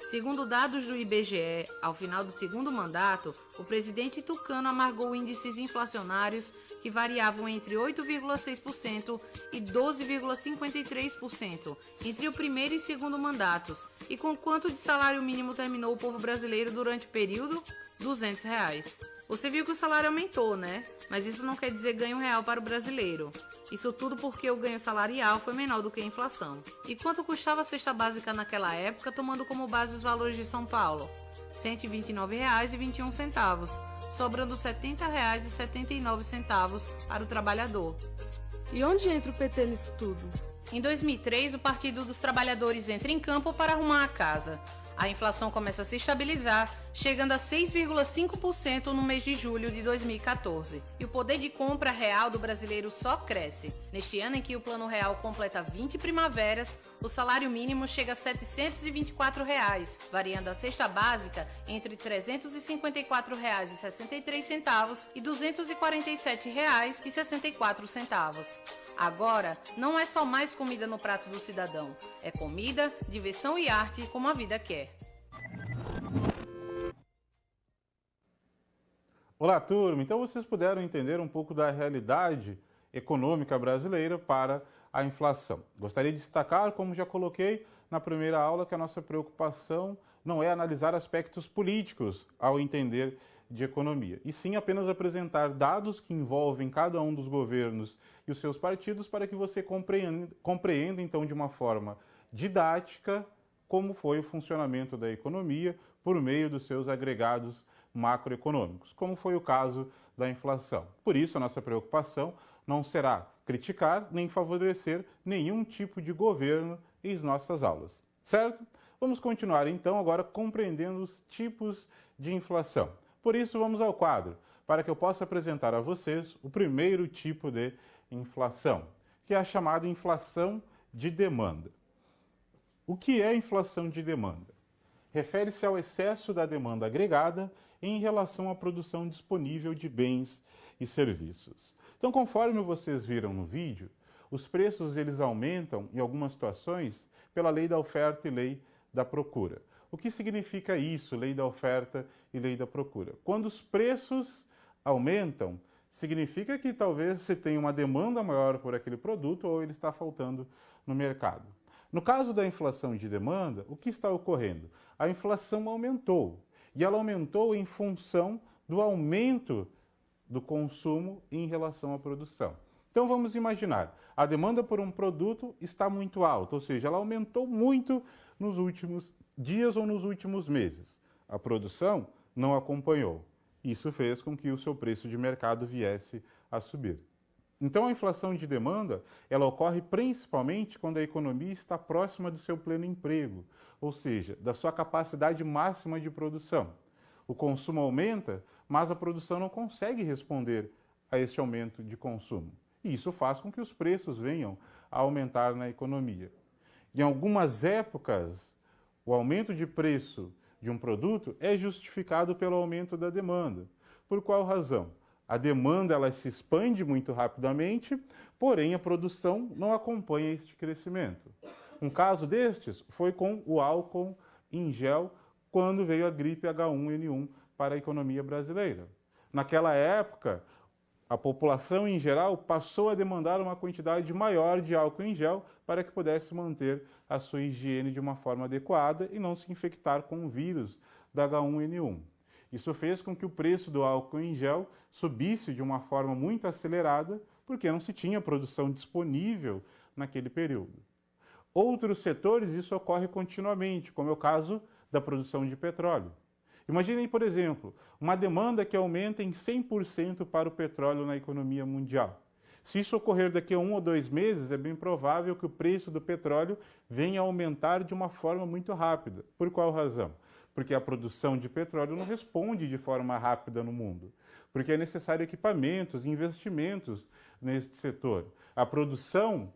Segundo dados do IBGE, ao final do segundo mandato, o presidente Tucano amargou índices inflacionários que variavam entre 8,6% e 12,53% entre o primeiro e segundo mandatos. E com quanto de salário mínimo terminou o povo brasileiro durante o período? R$ 200. Você viu que o salário aumentou, né? Mas isso não quer dizer ganho real para o brasileiro. Isso tudo porque o ganho salarial foi menor do que a inflação. E quanto custava a cesta básica naquela época, tomando como base os valores de São Paulo? R$ 129,21, sobrando R$ 70,79 para o trabalhador. E onde entra o PT nisso tudo? Em 2003, o Partido dos Trabalhadores entra em campo para arrumar a casa. A inflação começa a se estabilizar, chegando a 6,5% no mês de julho de 2014. E o poder de compra real do brasileiro só cresce. Neste ano em que o Plano Real completa 20 primaveras, o salário mínimo chega a R$ 724, variando a cesta básica entre R$ 354,63 e R$ 247,64. Agora, não é só mais comida no prato do cidadão. É comida, diversão e arte como a vida quer. Olá, turma! Então vocês puderam entender um pouco da realidade econômica brasileira para a inflação. Gostaria de destacar, como já coloquei na primeira aula, que a nossa preocupação não é analisar aspectos políticos ao entender de economia, e sim apenas apresentar dados que envolvem cada um dos governos e os seus partidos para que você compreenda então de uma forma didática como foi o funcionamento da economia por meio dos seus agregados macroeconômicos, como foi o caso da inflação. Por isso, a nossa preocupação não será criticar nem favorecer nenhum tipo de governo em nossas aulas, certo? Vamos continuar então agora compreendendo os tipos de inflação. Por isso, vamos ao quadro, para que eu possa apresentar a vocês o primeiro tipo de inflação, que é a chamada inflação de demanda. O que é inflação de demanda? Refere-se ao excesso da demanda agregada em relação à produção disponível de bens e serviços. Então, conforme vocês viram no vídeo, os preços eles aumentam, em algumas situações, pela lei da oferta e lei da procura. O que significa isso, lei da oferta e lei da procura? Quando os preços aumentam, significa que talvez você tenha uma demanda maior por aquele produto ou ele está faltando no mercado. No caso da inflação de demanda, o que está ocorrendo? A inflação aumentou, e ela aumentou em função do aumento do consumo em relação à produção. Então vamos imaginar, a demanda por um produto está muito alta, ou seja, ela aumentou muito nos últimos dias ou nos últimos meses. A produção não acompanhou. Isso fez com que o seu preço de mercado viesse a subir. Então a inflação de demanda, ela ocorre principalmente quando a economia está próxima do seu pleno emprego, ou seja, da sua capacidade máxima de produção. O consumo aumenta, mas a produção não consegue responder a este aumento de consumo. E isso faz com que os preços venham a aumentar na economia. Em algumas épocas, o aumento de preço de um produto é justificado pelo aumento da demanda. Por qual razão? A demanda ela se expande muito rapidamente, porém a produção não acompanha este crescimento. Um caso destes foi com o álcool em gel, quando veio a gripe H1N1 para a economia brasileira. Naquela época, a população em geral passou a demandar uma quantidade maior de álcool em gel para que pudesse manter a sua higiene de uma forma adequada e não se infectar com o vírus da H1N1. Isso fez com que o preço do álcool em gel subisse de uma forma muito acelerada, porque não se tinha produção disponível naquele período. outros setores isso ocorre continuamente, como é o caso da produção de petróleo. Imaginem, por exemplo, uma demanda que aumenta em 100% para o petróleo na economia mundial. Se isso ocorrer daqui a 1 ou 2 meses, é bem provável que o preço do petróleo venha a aumentar de uma forma muito rápida. Por qual razão? Porque a produção de petróleo não responde de forma rápida no mundo. Porque é necessário equipamentos, investimentos neste setor. A produção,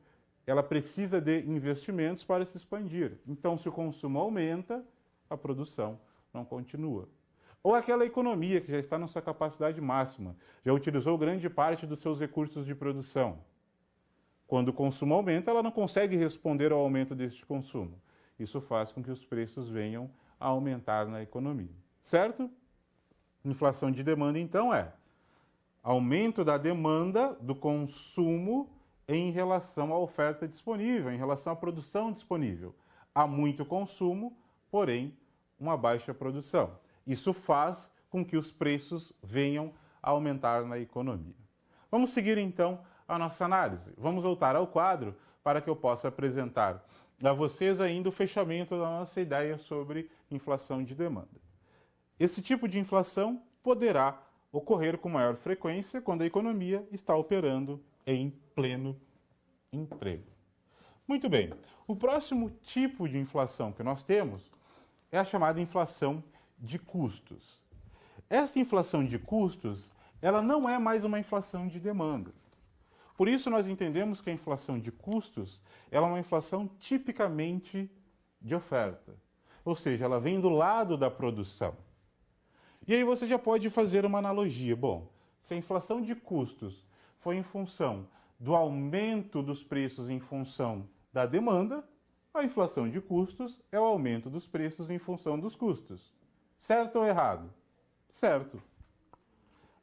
ela precisa de investimentos para se expandir. Então, se o consumo aumenta, a produção não continua. Ou aquela economia que já está na sua capacidade máxima, já utilizou grande parte dos seus recursos de produção. Quando o consumo aumenta, ela não consegue responder ao aumento deste consumo. Isso faz com que os preços venham a aumentar na economia. Certo? Inflação de demanda, então, é aumento da demanda do consumo em relação à oferta disponível, em relação à produção disponível. Há muito consumo, porém, uma baixa produção. Isso faz com que os preços venham a aumentar na economia. Vamos seguir, então, a nossa análise. Vamos voltar ao quadro para que eu possa apresentar a vocês ainda o fechamento da nossa ideia sobre inflação de demanda. Esse tipo de inflação poderá ocorrer com maior frequência quando a economia está operando em pleno emprego. Muito bem, o próximo tipo de inflação que nós temos é a chamada inflação de custos. Esta inflação de custos, ela não é mais uma inflação de demanda. Por isso nós entendemos que a inflação de custos ela é uma inflação tipicamente de oferta. Ou seja, ela vem do lado da produção. E aí você já pode fazer uma analogia. Bom, se a inflação de custos foi em função do aumento dos preços em função da demanda, a inflação de custos é o aumento dos preços em função dos custos. Certo ou errado? Certo.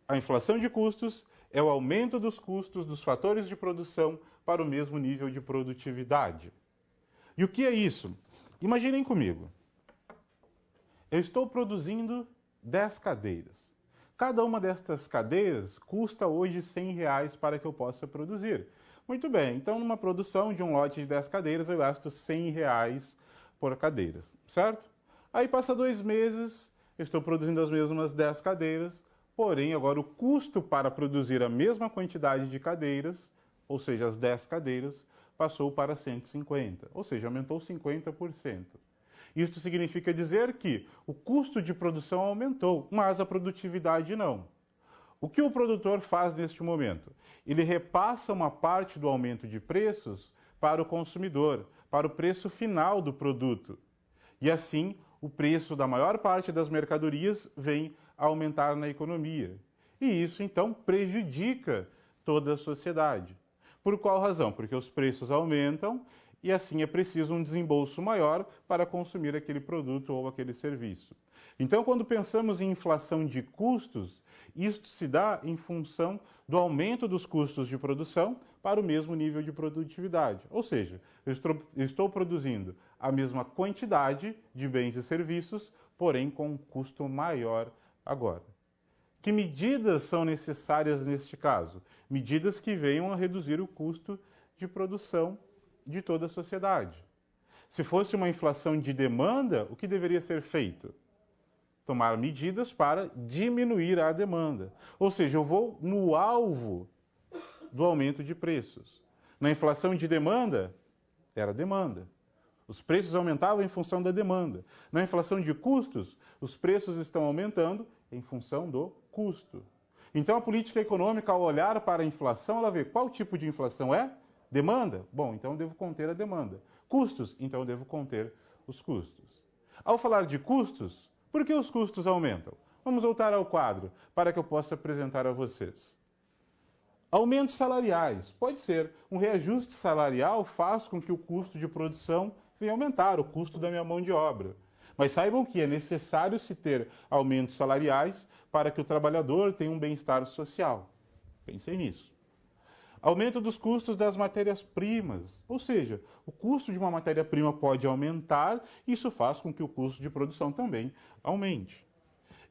A inflação de custos é o aumento dos custos dos fatores de produção para o mesmo nível de produtividade. E o que é isso? Imaginem comigo. Eu estou produzindo 10 cadeiras. Cada uma destas cadeiras custa hoje R$100 para que eu possa produzir. Muito bem, então numa produção de um lote de 10 cadeiras eu gasto R$100 por cadeiras, certo? Aí passa 2 meses, eu estou produzindo as mesmas 10 cadeiras, porém agora o custo para produzir a mesma quantidade de cadeiras, ou seja, as 10 cadeiras, passou para 150, ou seja, aumentou 50%. Isto significa dizer que o custo de produção aumentou, mas a produtividade não. O que o produtor faz neste momento? Ele repassa uma parte do aumento de preços para o consumidor, para o preço final do produto. E assim, o preço da maior parte das mercadorias vem a aumentar na economia. E isso, então, prejudica toda a sociedade. Por qual razão? Porque os preços aumentam e assim é preciso um desembolso maior para consumir aquele produto ou aquele serviço. Então, quando pensamos em inflação de custos, isto se dá em função do aumento dos custos de produção para o mesmo nível de produtividade. Ou seja, eu estou produzindo a mesma quantidade de bens e serviços, porém com um custo maior agora. Que medidas são necessárias neste caso? Medidas que venham a reduzir o custo de produção de toda a sociedade. Se fosse uma inflação de demanda, o que deveria ser feito? Tomar medidas para diminuir a demanda. Ou seja, eu vou no alvo do aumento de preços. Na inflação de demanda, era demanda. Os preços aumentavam em função da demanda. Na inflação de custos, os preços estão aumentando em função do custo. Então, a política econômica, ao olhar para a inflação, ela vê qual tipo de inflação é? Demanda? Bom, então eu devo conter a demanda. Custos? Então eu devo conter os custos. Ao falar de custos, por que os custos aumentam? Vamos voltar ao quadro para que eu possa apresentar a vocês. Aumentos salariais. Pode ser. Um reajuste salarial faz com que o custo de produção venha aumentar, o custo da minha mão de obra. Mas saibam que é necessário se ter aumentos salariais para que o trabalhador tenha um bem-estar social. Pensem nisso. Aumento dos custos das matérias-primas, ou seja, o custo de uma matéria-prima pode aumentar, isso faz com que o custo de produção também aumente.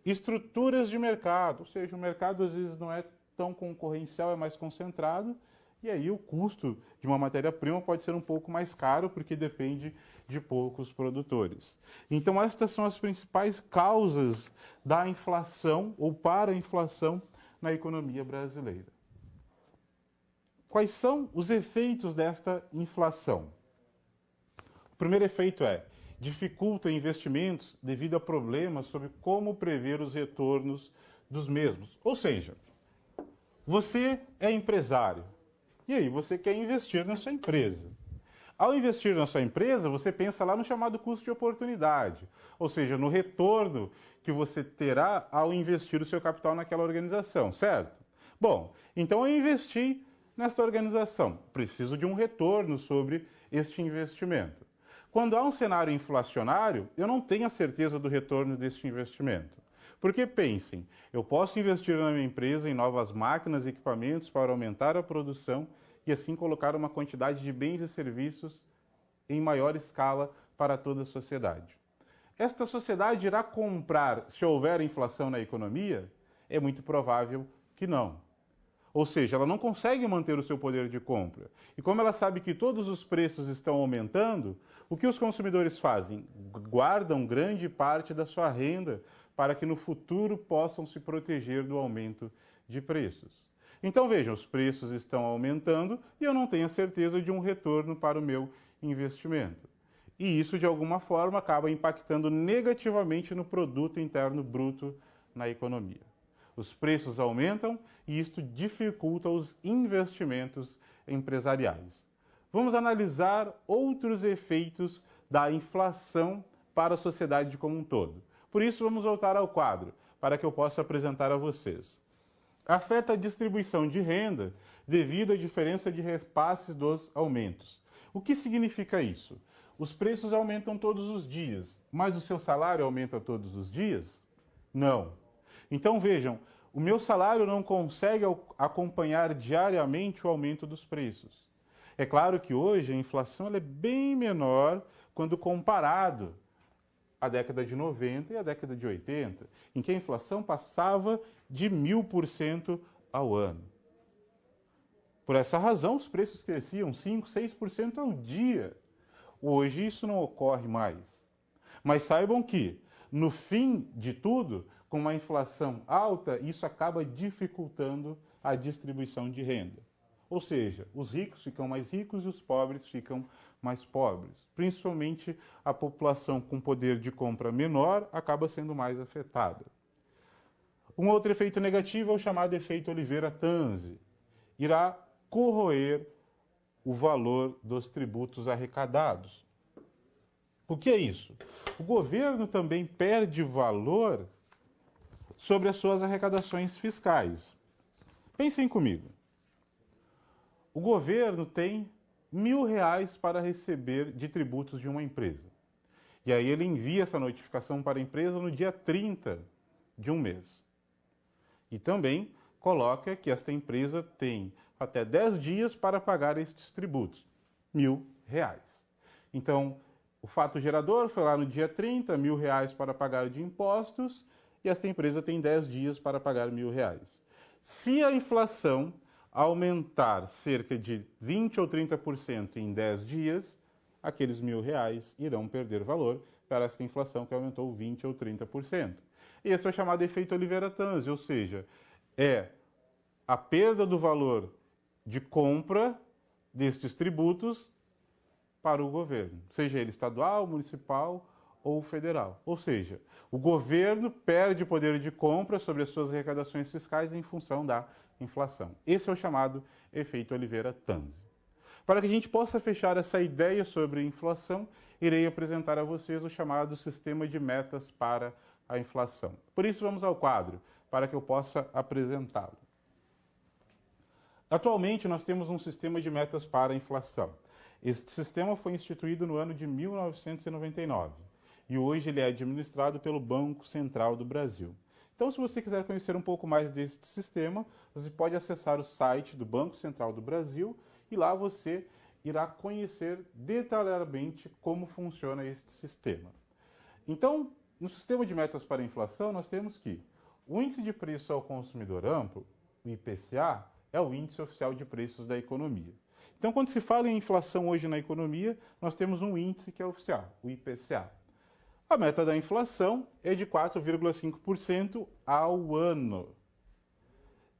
Estruturas de mercado, ou seja, o mercado às vezes não é tão concorrencial, é mais concentrado, e aí o custo de uma matéria-prima pode ser um pouco mais caro, porque depende de poucos produtores. Então, estas são as principais causas da inflação ou para a inflação na economia brasileira. Quais são os efeitos desta inflação? O primeiro efeito é: dificulta investimentos devido a problemas sobre como prever os retornos dos mesmos. Ou seja, você é empresário e aí você quer investir na sua empresa. Ao investir na sua empresa, você pensa lá no chamado custo de oportunidade, ou seja, no retorno que você terá ao investir o seu capital naquela organização, certo? Bom, então eu investi nesta organização, preciso de um retorno sobre este investimento. Quando há um cenário inflacionário, eu não tenho a certeza do retorno deste investimento. Porque pensem, eu posso investir na minha empresa em novas máquinas e equipamentos para aumentar a produção e assim colocar uma quantidade de bens e serviços em maior escala para toda a sociedade. Esta sociedade irá comprar se houver inflação na economia? É muito provável que não. Ou seja, ela não consegue manter o seu poder de compra. E como ela sabe que todos os preços estão aumentando, o que os consumidores fazem? Guardam grande parte da sua renda para que no futuro possam se proteger do aumento de preços. Então vejam, os preços estão aumentando e eu não tenho a certeza de um retorno para o meu investimento. E isso, de alguma forma, acaba impactando negativamente no produto interno bruto na economia. Os preços aumentam e isto dificulta os investimentos empresariais. Vamos analisar outros efeitos da inflação para a sociedade como um todo. Por isso, vamos voltar ao quadro, para que eu possa apresentar a vocês. Afeta a distribuição de renda devido à diferença de repasses dos aumentos. O que significa isso? Os preços aumentam todos os dias, mas o seu salário aumenta todos os dias? Não. Então vejam, o meu salário não consegue acompanhar diariamente o aumento dos preços. É claro que hoje a inflação ela é bem menor quando comparado à década de 90 e à década de 80, em que a inflação passava de 1000% ao ano. Por essa razão, os preços cresciam 5%, 6% ao dia. Hoje isso não ocorre mais. Mas saibam que, no fim de tudo, com uma inflação alta, isso acaba dificultando a distribuição de renda. Ou seja, os ricos ficam mais ricos e os pobres ficam mais pobres. Principalmente a população com poder de compra menor acaba sendo mais afetada. Um outro efeito negativo é o chamado efeito Oliveira-Tanzi. Irá corroer o valor dos tributos arrecadados. O que é isso? O governo também perde valor sobre as suas arrecadações fiscais. Pensem comigo. O governo tem R$1.000 para receber de tributos de uma empresa. E aí ele envia essa notificação para a empresa no dia 30 de um mês. E também coloca que esta empresa tem até 10 dias para pagar estes tributos, R$1.000. Então, o fato gerador foi lá no dia 30, R$1.000 para pagar de impostos, e esta empresa tem 10 dias para pagar R$1.000. Se a inflação aumentar cerca de 20% ou 30% em 10 dias, aqueles R$1.000 irão perder valor para esta inflação que aumentou 20% ou 30%. Esse é o chamado efeito Oliveira-Tanzi, ou seja, é a perda do valor de compra destes tributos para o governo, seja ele estadual, municipal ou federal. Ou seja, o governo perde poder de compra sobre as suas arrecadações fiscais em função da inflação. Esse é o chamado efeito Oliveira-Tanzi. Para que a gente possa fechar essa ideia sobre inflação, irei apresentar a vocês o chamado sistema de metas para a inflação. Por isso, vamos ao quadro, para que eu possa apresentá-lo. Atualmente, nós temos um sistema de metas para a inflação. Este sistema foi instituído no ano de 1999 e hoje ele é administrado pelo Banco Central do Brasil. Então, se você quiser conhecer um pouco mais deste sistema, você pode acessar o site do Banco Central do Brasil e lá você irá conhecer detalhadamente como funciona este sistema. Então, no sistema de metas para a inflação, nós temos que o índice de preço ao consumidor amplo, o IPCA, é o Índice Oficial de Preços da Economia. Então, quando se fala em inflação hoje na economia, nós temos um índice que é oficial, o IPCA. A meta da inflação é de 4,5% ao ano.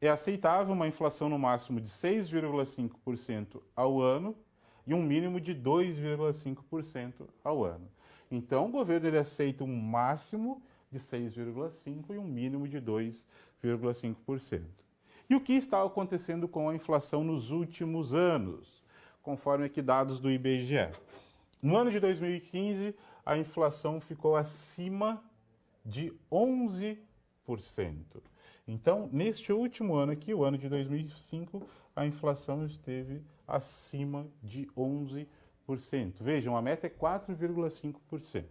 É aceitável uma inflação no máximo de 6,5% ao ano e um mínimo de 2,5% ao ano. Então, o governo ele aceita um máximo de 6,5% e um mínimo de 2,5%. E o que está acontecendo com a inflação nos últimos anos, conforme aqui dados do IBGE? No ano de 2015, a inflação ficou acima de 11%. Então, neste último ano aqui, o ano de 2005, a inflação esteve acima de 11%. Vejam, a meta é 4,5%.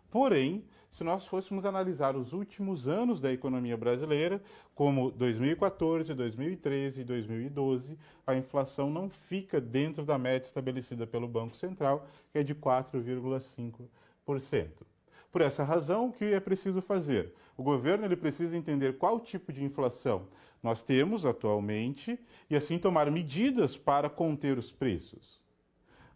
Porém, se nós fôssemos analisar os últimos anos da economia brasileira, como 2014, 2013 e 2012, a inflação não fica dentro da meta estabelecida pelo Banco Central, que é de 4,5%. Por essa razão, o que é preciso fazer? O governo ele precisa entender qual tipo de inflação nós temos atualmente e assim tomar medidas para conter os preços.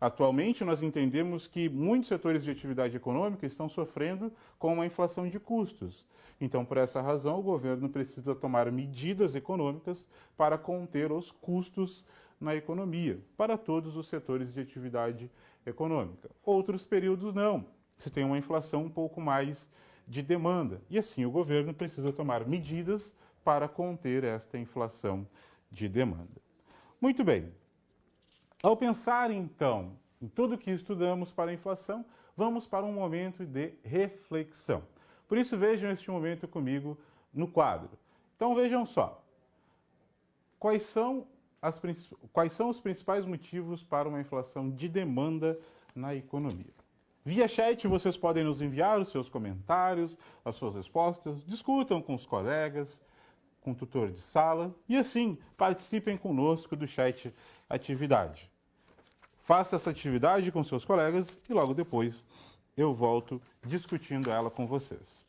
Atualmente, nós entendemos que muitos setores de atividade econômica estão sofrendo com uma inflação de custos. Então, por essa razão, o governo precisa tomar medidas econômicas para conter os custos na economia, para todos os setores de atividade econômica. Outros períodos não. Se tem uma inflação um pouco mais de demanda. E assim, o governo precisa tomar medidas para conter esta inflação de demanda. Muito bem. Ao pensar, então, em tudo que estudamos para a inflação, vamos para um momento de reflexão. Por isso, vejam este momento comigo no quadro. Então, vejam só. Quais são os principais motivos para uma inflação de demanda na economia? Via chat, vocês podem nos enviar os seus comentários, as suas respostas, discutam com os colegas, com o tutor de sala e assim participem conosco do chat atividade. Faça essa atividade com seus colegas e logo depois eu volto discutindo ela com vocês.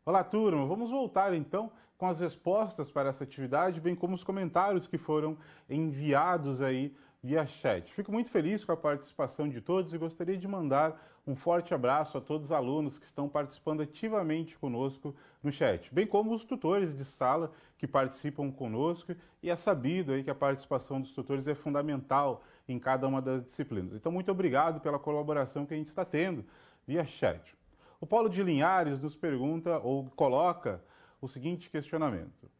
Olá, turma! Vamos voltar então com as respostas para essa atividade, bem como os comentários que foram enviados aí via chat. Fico muito feliz com a participação de todos e gostaria de mandar um forte abraço a todos os alunos que estão participando ativamente conosco no chat, bem como os tutores de sala que participam conosco, e é sabido aí que a participação dos tutores é fundamental em cada uma das disciplinas. Então, muito obrigado pela colaboração que a gente está tendo via chat. O Paulo de Linhares nos pergunta ou coloca o seguinte questionamento: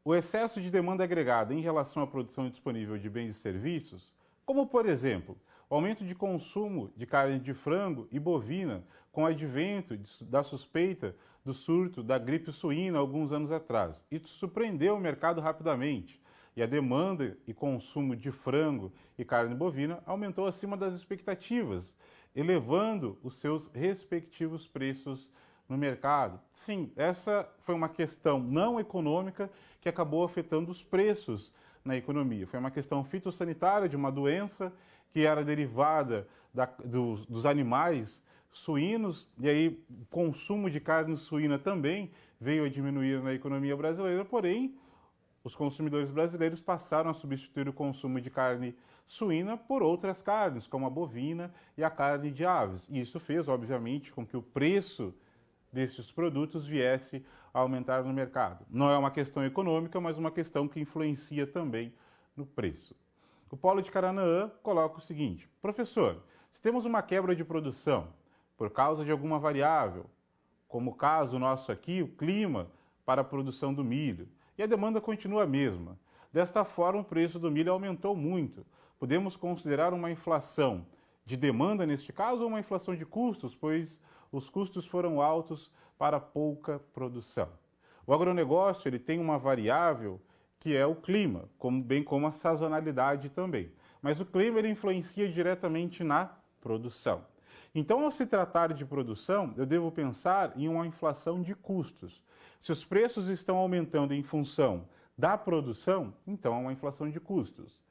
o excesso de demanda agregada em relação à produção disponível de bens e serviços, como por exemplo, o aumento de consumo de carne de frango e bovina com o advento da suspeita do surto da gripe suína alguns anos atrás. Isso surpreendeu o mercado rapidamente e a demanda e consumo de frango e carne bovina aumentou acima das expectativas, elevando os seus respectivos preços no mercado. Sim, essa foi uma questão não econômica que acabou afetando os preços na economia. Foi uma questão fitossanitária de uma doença que era derivada dos animais suínos, e aí o consumo de carne suína também veio a diminuir na economia brasileira, porém os consumidores brasileiros passaram a substituir o consumo de carne suína por outras carnes, como a bovina e a carne de aves. E isso fez, obviamente, com que o preço desses produtos viesse a aumentar no mercado. Não é uma questão econômica, mas uma questão que influencia também no preço. O Paulo de Caranaã coloca o seguinte: professor, se temos uma quebra de produção por causa de alguma variável, como o caso nosso aqui, o clima, para a produção do milho, e a demanda continua a mesma. Desta forma, o preço do milho aumentou muito. Podemos considerar uma inflação de demanda neste caso ou uma inflação de custos, pois os custos foram altos para pouca produção. O agronegócio ele tem uma variável que é o clima, bem como a sazonalidade também. Mas o clima ele influencia diretamente na produção. Então, ao se tratar de produção, eu devo pensar em uma inflação de custos. Se os preços estão aumentando em função da produção, então é uma inflação de custos.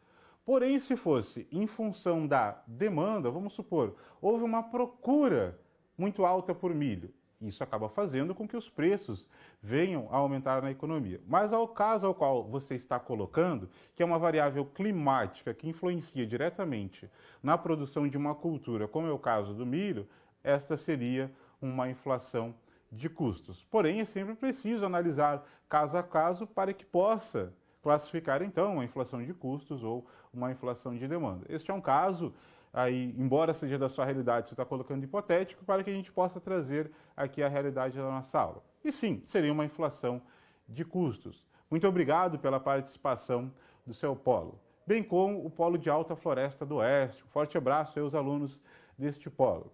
Porém, se fosse em função da demanda, vamos supor, houve uma procura muito alta por milho. Isso acaba fazendo com que os preços venham a aumentar na economia. Mas ao caso ao qual você está colocando, que é uma variável climática que influencia diretamente na produção de uma cultura, como é o caso do milho, esta seria uma inflação de custos. Porém, é sempre preciso analisar caso a caso para que possa classificar, então, uma inflação de custos ou uma inflação de demanda. Este é um caso, aí, embora seja da sua realidade, você está colocando hipotético, para que a gente possa trazer aqui a realidade da nossa aula. E sim, seria uma inflação de custos. Muito obrigado pela participação do seu polo, bem como o polo de Alta Floresta do Oeste. Um forte abraço aos alunos deste polo.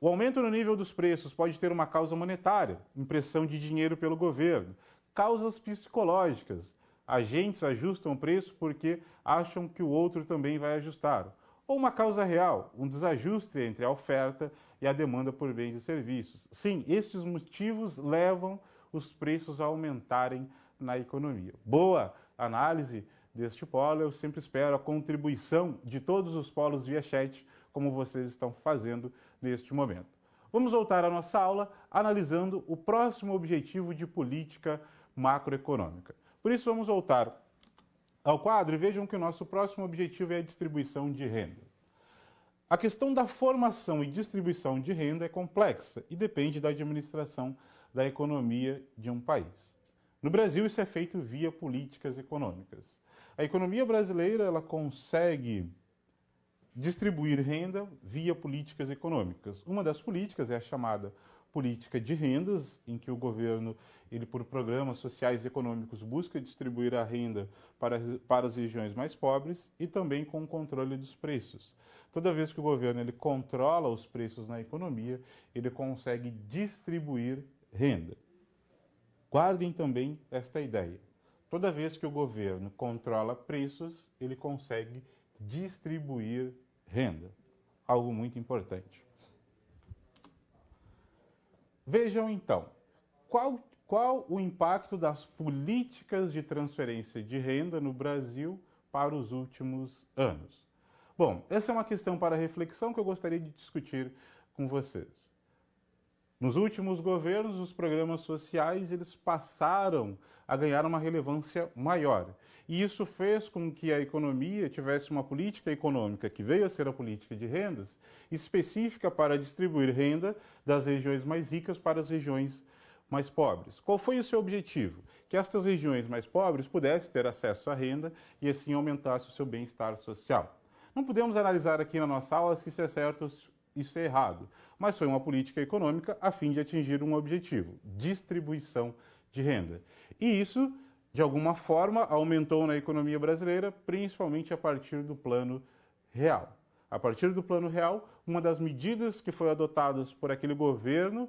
O aumento no nível dos preços pode ter uma causa monetária, impressão de dinheiro pelo governo, causas psicológicas. Agentes ajustam o preço porque acham que o outro também vai ajustar. Ou uma causa real, um desajuste entre a oferta e a demanda por bens e serviços. Sim, estes motivos levam os preços a aumentarem na economia. Boa análise deste polo, eu sempre espero a contribuição de todos os polos via chat, como vocês estão fazendo neste momento. Vamos voltar à nossa aula analisando o próximo objetivo de política macroeconômica. Por isso, vamos voltar ao quadro e vejam que o nosso próximo objetivo é a distribuição de renda. A questão da formação e distribuição de renda é complexa e depende da administração da economia de um país. No Brasil, isso é feito via políticas econômicas. A economia brasileira ela consegue distribuir renda via políticas econômicas. Uma das políticas é a chamada política de rendas, em que o governo, ele por programas sociais e econômicos, busca distribuir a renda para as regiões mais pobres e também com o controle dos preços. Toda vez que o governo ele controla os preços na economia, ele consegue distribuir renda. Guardem também esta ideia. Toda vez que o governo controla preços, ele consegue distribuir renda. Algo muito importante. Vejam então, qual o impacto das políticas de transferência de renda no Brasil para os últimos anos? Bom, essa é uma questão para reflexão que eu gostaria de discutir com vocês. Nos últimos governos, os programas sociais eles passaram a ganhar uma relevância maior. E isso fez com que a economia tivesse uma política econômica, que veio a ser a política de rendas, específica para distribuir renda das regiões mais ricas para as regiões mais pobres. Qual foi o seu objetivo? Que estas regiões mais pobres pudessem ter acesso à renda e assim aumentasse o seu bem-estar social. Não podemos analisar aqui na nossa aula se isso é certo ou isso é errado, mas foi uma política econômica a fim de atingir um objetivo, distribuição de renda. E isso, de alguma forma, aumentou na economia brasileira, principalmente a partir do Plano Real. A partir do Plano Real, uma das medidas que foi adotadas por aquele governo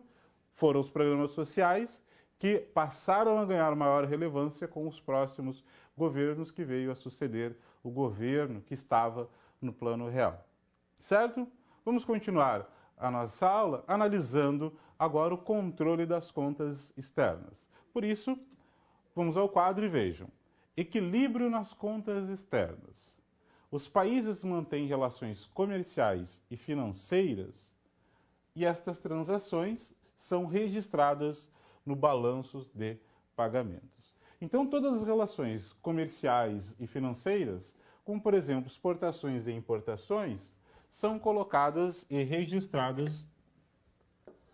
foram os programas sociais, que passaram a ganhar maior relevância com os próximos governos que veio a suceder o governo que estava no Plano Real. Certo? Vamos continuar a nossa aula analisando agora o controle das contas externas. Por isso, vamos ao quadro e vejam. Equilíbrio nas contas externas. Os países mantêm relações comerciais e financeiras e estas transações são registradas no balanço de pagamentos. Então, todas as relações comerciais e financeiras, como por exemplo exportações e importações, são colocadas e registradas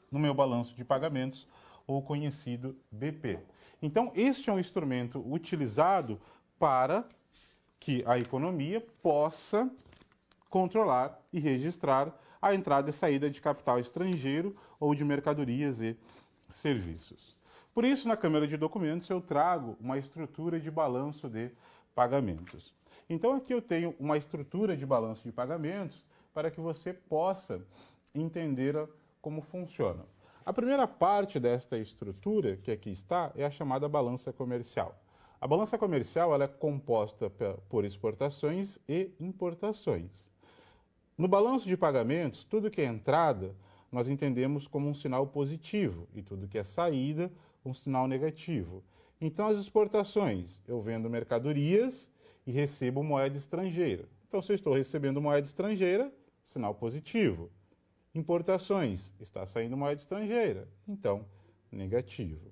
no meu balanço de pagamentos, ou conhecido BP. Então, este é um instrumento utilizado para que a economia possa controlar e registrar a entrada e saída de capital estrangeiro ou de mercadorias e serviços. Por isso, na Câmara de Documentos, eu trago uma estrutura de balanço de pagamentos. Então, aqui eu tenho uma estrutura de balanço de pagamentos para que você possa entender como funciona. A primeira parte desta estrutura, que aqui está, é a chamada balança comercial. A balança comercial ela é composta por exportações e importações. No balanço de pagamentos, tudo que é entrada, nós entendemos como um sinal positivo, e tudo que é saída, um sinal negativo. Então, as exportações, eu vendo mercadorias e recebo moeda estrangeira. Então, se eu estou recebendo moeda estrangeira, sinal positivo. Importações, está saindo moeda estrangeira, então, negativo.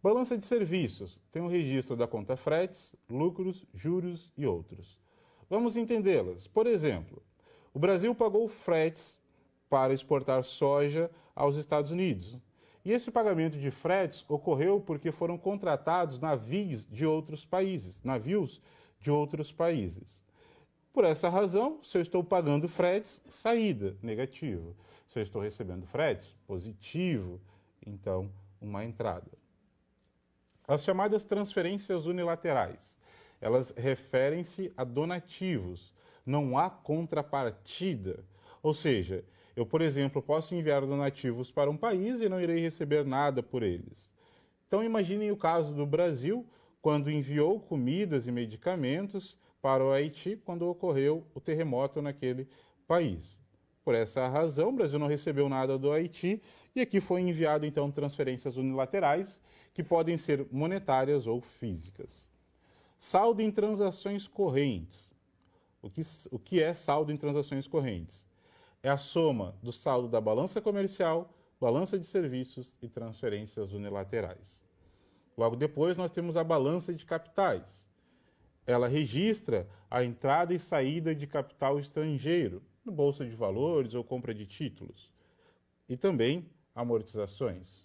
Balança de serviços, tem um registro da conta fretes, lucros, juros e outros. Vamos entendê-las. Por exemplo, o Brasil pagou fretes para exportar soja aos Estados Unidos. E esse pagamento de fretes ocorreu porque foram contratados navios de outros países. Por essa razão, se eu estou pagando fretes, saída, negativo. Se eu estou recebendo fretes, positivo, então, uma entrada. As chamadas transferências unilaterais, elas referem-se a donativos, não há contrapartida. Ou seja, eu, por exemplo, posso enviar donativos para um país e não irei receber nada por eles. Então, imaginem o caso do Brasil, quando enviou comidas e medicamentos para o Haiti, quando ocorreu o terremoto naquele país. Por essa razão, o Brasil não recebeu nada do Haiti e aqui foi enviado, então, transferências unilaterais, que podem ser monetárias ou físicas. Saldo em transações correntes. O que é saldo em transações correntes? É a soma do saldo da balança comercial, balança de serviços e transferências unilaterais. Logo depois, nós temos a balança de capitais. Ela registra a entrada e saída de capital estrangeiro, no bolsa de valores ou compra de títulos, e também amortizações.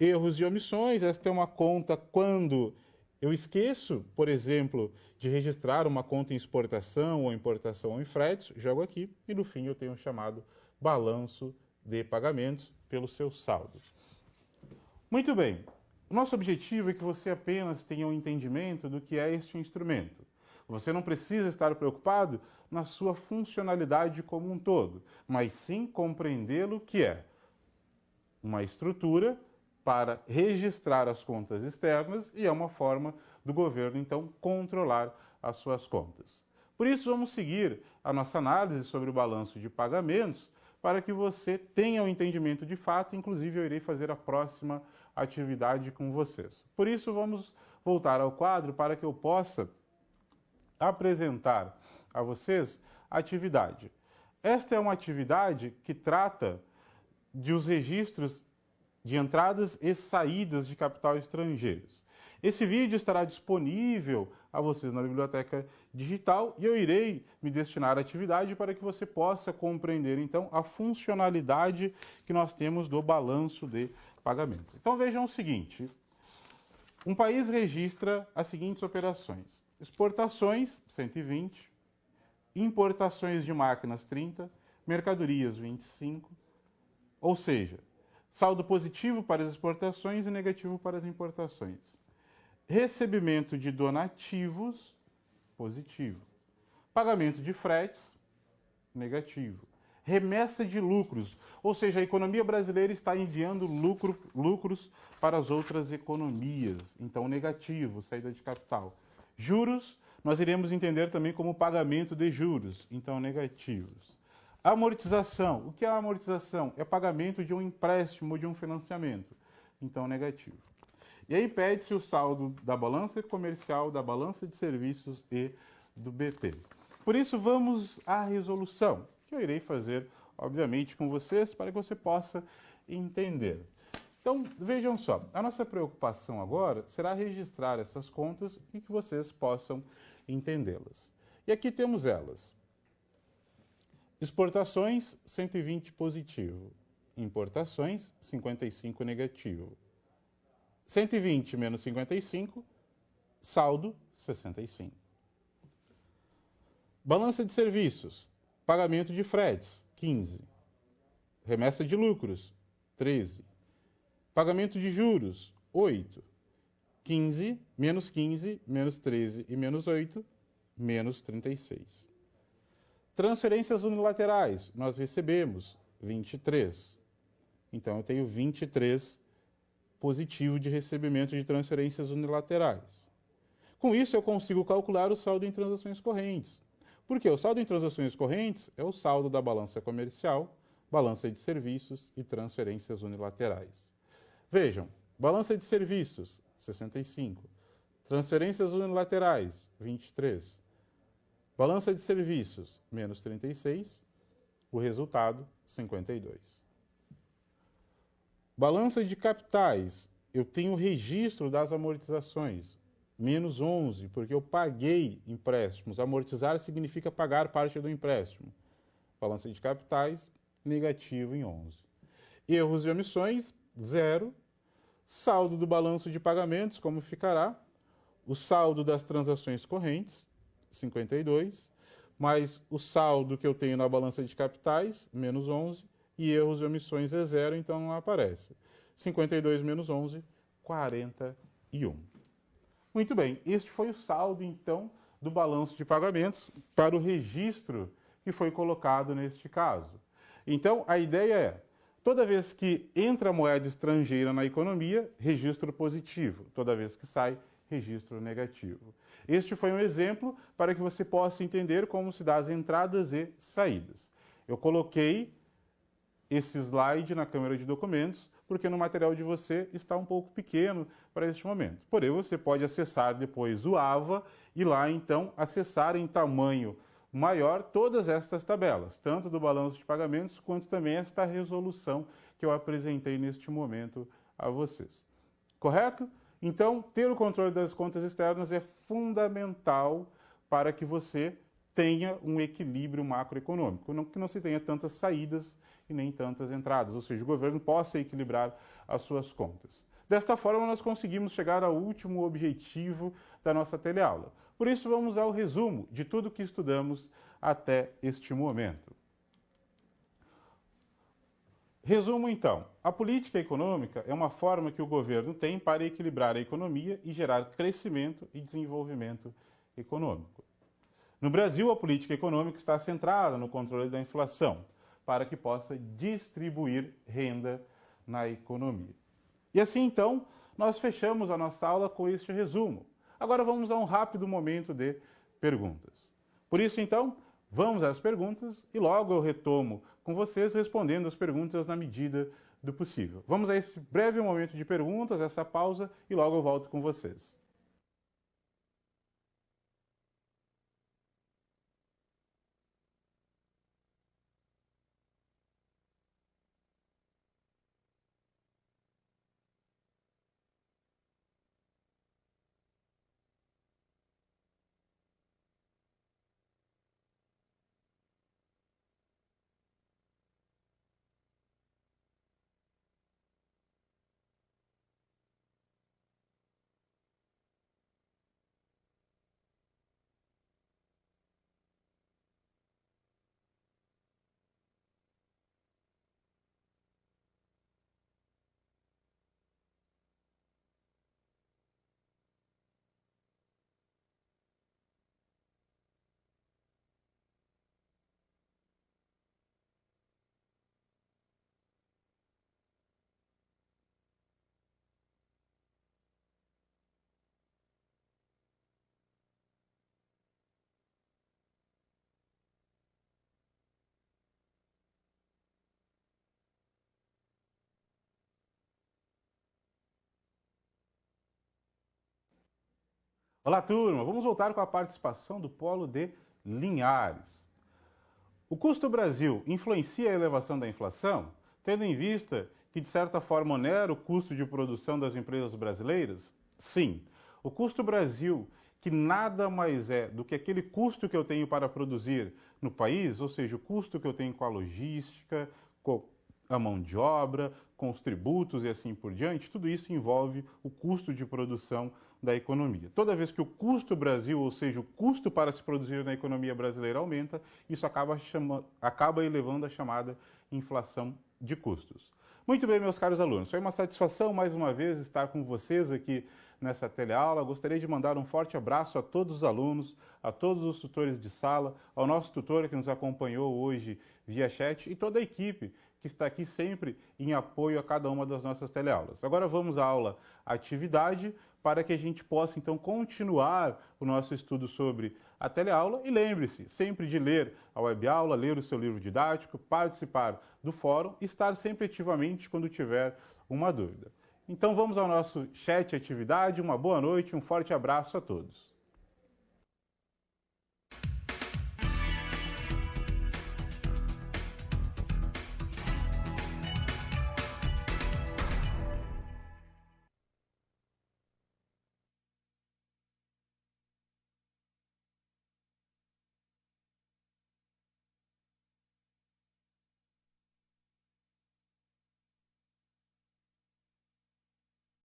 Erros e omissões, esta é uma conta quando eu esqueço, por exemplo, de registrar uma conta em exportação ou importação ou em fretes, jogo aqui, e no fim eu tenho o chamado balanço de pagamentos pelo seu saldo. Muito bem. O nosso objetivo é que você apenas tenha um entendimento do que é este instrumento. Você não precisa estar preocupado na sua funcionalidade como um todo, mas sim compreendê-lo que é uma estrutura para registrar as contas externas e é uma forma do governo, então, controlar as suas contas. Por isso, vamos seguir a nossa análise sobre o balanço de pagamentos para que você tenha um entendimento de fato, inclusive eu irei fazer a próxima atividade com vocês. Por isso, vamos voltar ao quadro para que eu possa apresentar a vocês a atividade. Esta é uma atividade que trata dos registros de entradas e saídas de capital estrangeiros. Esse vídeo estará disponível a vocês na biblioteca digital e eu irei me destinar à atividade para que você possa compreender, então, a funcionalidade que nós temos do balanço de pagamentos. Então, vejam o seguinte, um país registra as seguintes operações: exportações, 120, importações de máquinas, 30, mercadorias, 25, ou seja, saldo positivo para as exportações e negativo para as importações. Recebimento de donativos, positivo. Pagamento de fretes, negativo. Remessa de lucros, ou seja, a economia brasileira está enviando lucros para as outras economias, então negativo, saída de capital. Juros, nós iremos entender também como pagamento de juros, então negativos. Amortização, o que é a amortização? É pagamento de um empréstimo, de um financiamento, então negativo. E aí pede-se o saldo da balança comercial, da balança de serviços e do BP. Por isso, vamos à resolução, que eu irei fazer, obviamente, com vocês, para que você possa entender. Então, vejam só, a nossa preocupação agora será registrar essas contas e que vocês possam entendê-las. E aqui temos elas. Exportações, 120 positivo. Importações, 55 negativo. 120 menos 55, saldo 65. Balança de serviços, pagamento de fretes, 15. Remessa de lucros, 13. Pagamento de juros, 8. 15, menos 13 e menos 8, menos 36. Transferências unilaterais, nós recebemos 23. Então, eu tenho 23 positivo de recebimento de transferências unilaterais. Com isso, eu consigo calcular o saldo em transações correntes. Porque o saldo em transações correntes é o saldo da balança comercial, balança de serviços e transferências unilaterais. Vejam, balança de serviços, 65. Transferências unilaterais, 23. Balança de serviços, menos 36. O resultado, 52. Balança de capitais, eu tenho o registro das amortizações, menos 11, porque eu paguei empréstimos. Amortizar significa pagar parte do empréstimo. Balança de capitais, negativo em 11. Erros e omissões, 0. Saldo do balanço de pagamentos, como ficará? O saldo das transações correntes, 52, mais o saldo que eu tenho na balança de capitais, menos 11, e erros e omissões é 0, então não aparece. 52 menos 11, 41. Muito bem, este foi o saldo, então, do balanço de pagamentos para o registro que foi colocado neste caso. Então, a ideia é, toda vez que entra moeda estrangeira na economia, registro positivo. Toda vez que sai, registro negativo. Este foi um exemplo para que você possa entender como se dá as entradas e saídas. Eu coloquei esse slide na câmera de documentos, porque no material de você está um pouco pequeno para este momento. Porém, você pode acessar depois o AVA e lá, então, acessar em tamanho maior todas estas tabelas, tanto do balanço de pagamentos, quanto também esta resolução que eu apresentei neste momento a vocês. Correto? Então, ter o controle das contas externas é fundamental para que você tenha um equilíbrio macroeconômico, que não se tenha tantas saídas e nem tantas entradas, ou seja, o governo possa equilibrar as suas contas. Desta forma, nós conseguimos chegar ao último objetivo da nossa teleaula. Por isso, vamos ao resumo de tudo que estudamos até este momento. Resumo, então. A política econômica é uma forma que o governo tem para equilibrar a economia e gerar crescimento e desenvolvimento econômico. No Brasil, a política econômica está centrada no controle da inflação, para que possa distribuir renda na economia. E assim, então, nós fechamos a nossa aula com este resumo. Agora vamos a um rápido momento de perguntas. Por isso, então, vamos às perguntas e logo eu retomo com vocês respondendo as perguntas na medida do possível. Vamos a esse breve momento de perguntas, essa pausa, e logo eu volto com vocês. Olá, turma! Vamos voltar com a participação do Polo de Linhares. O custo Brasil influencia a elevação da inflação, tendo em vista que, de certa forma, onera o custo de produção das empresas brasileiras? Sim. O custo Brasil, que nada mais é do que aquele custo que eu tenho para produzir no país, ou seja, o custo que eu tenho com a logística, com a mão de obra, com os tributos e assim por diante, tudo isso envolve o custo de produção da economia. Toda vez que o custo Brasil, ou seja, o custo para se produzir na economia brasileira aumenta, isso acaba elevando a chamada inflação de custos. Muito bem, meus caros alunos, foi uma satisfação mais uma vez estar com vocês aqui nessa teleaula. Gostaria de mandar um forte abraço a todos os alunos, a todos os tutores de sala, ao nosso tutor que nos acompanhou hoje via chat e toda a equipe que está aqui sempre em apoio a cada uma das nossas teleaulas. Agora vamos à aula atividade para que a gente possa então continuar o nosso estudo sobre a teleaula e lembre-se sempre de ler a webaula, ler o seu livro didático, participar do fórum e estar sempre ativamente quando tiver uma dúvida. Então vamos ao nosso chat atividade, uma boa noite, um forte abraço a todos.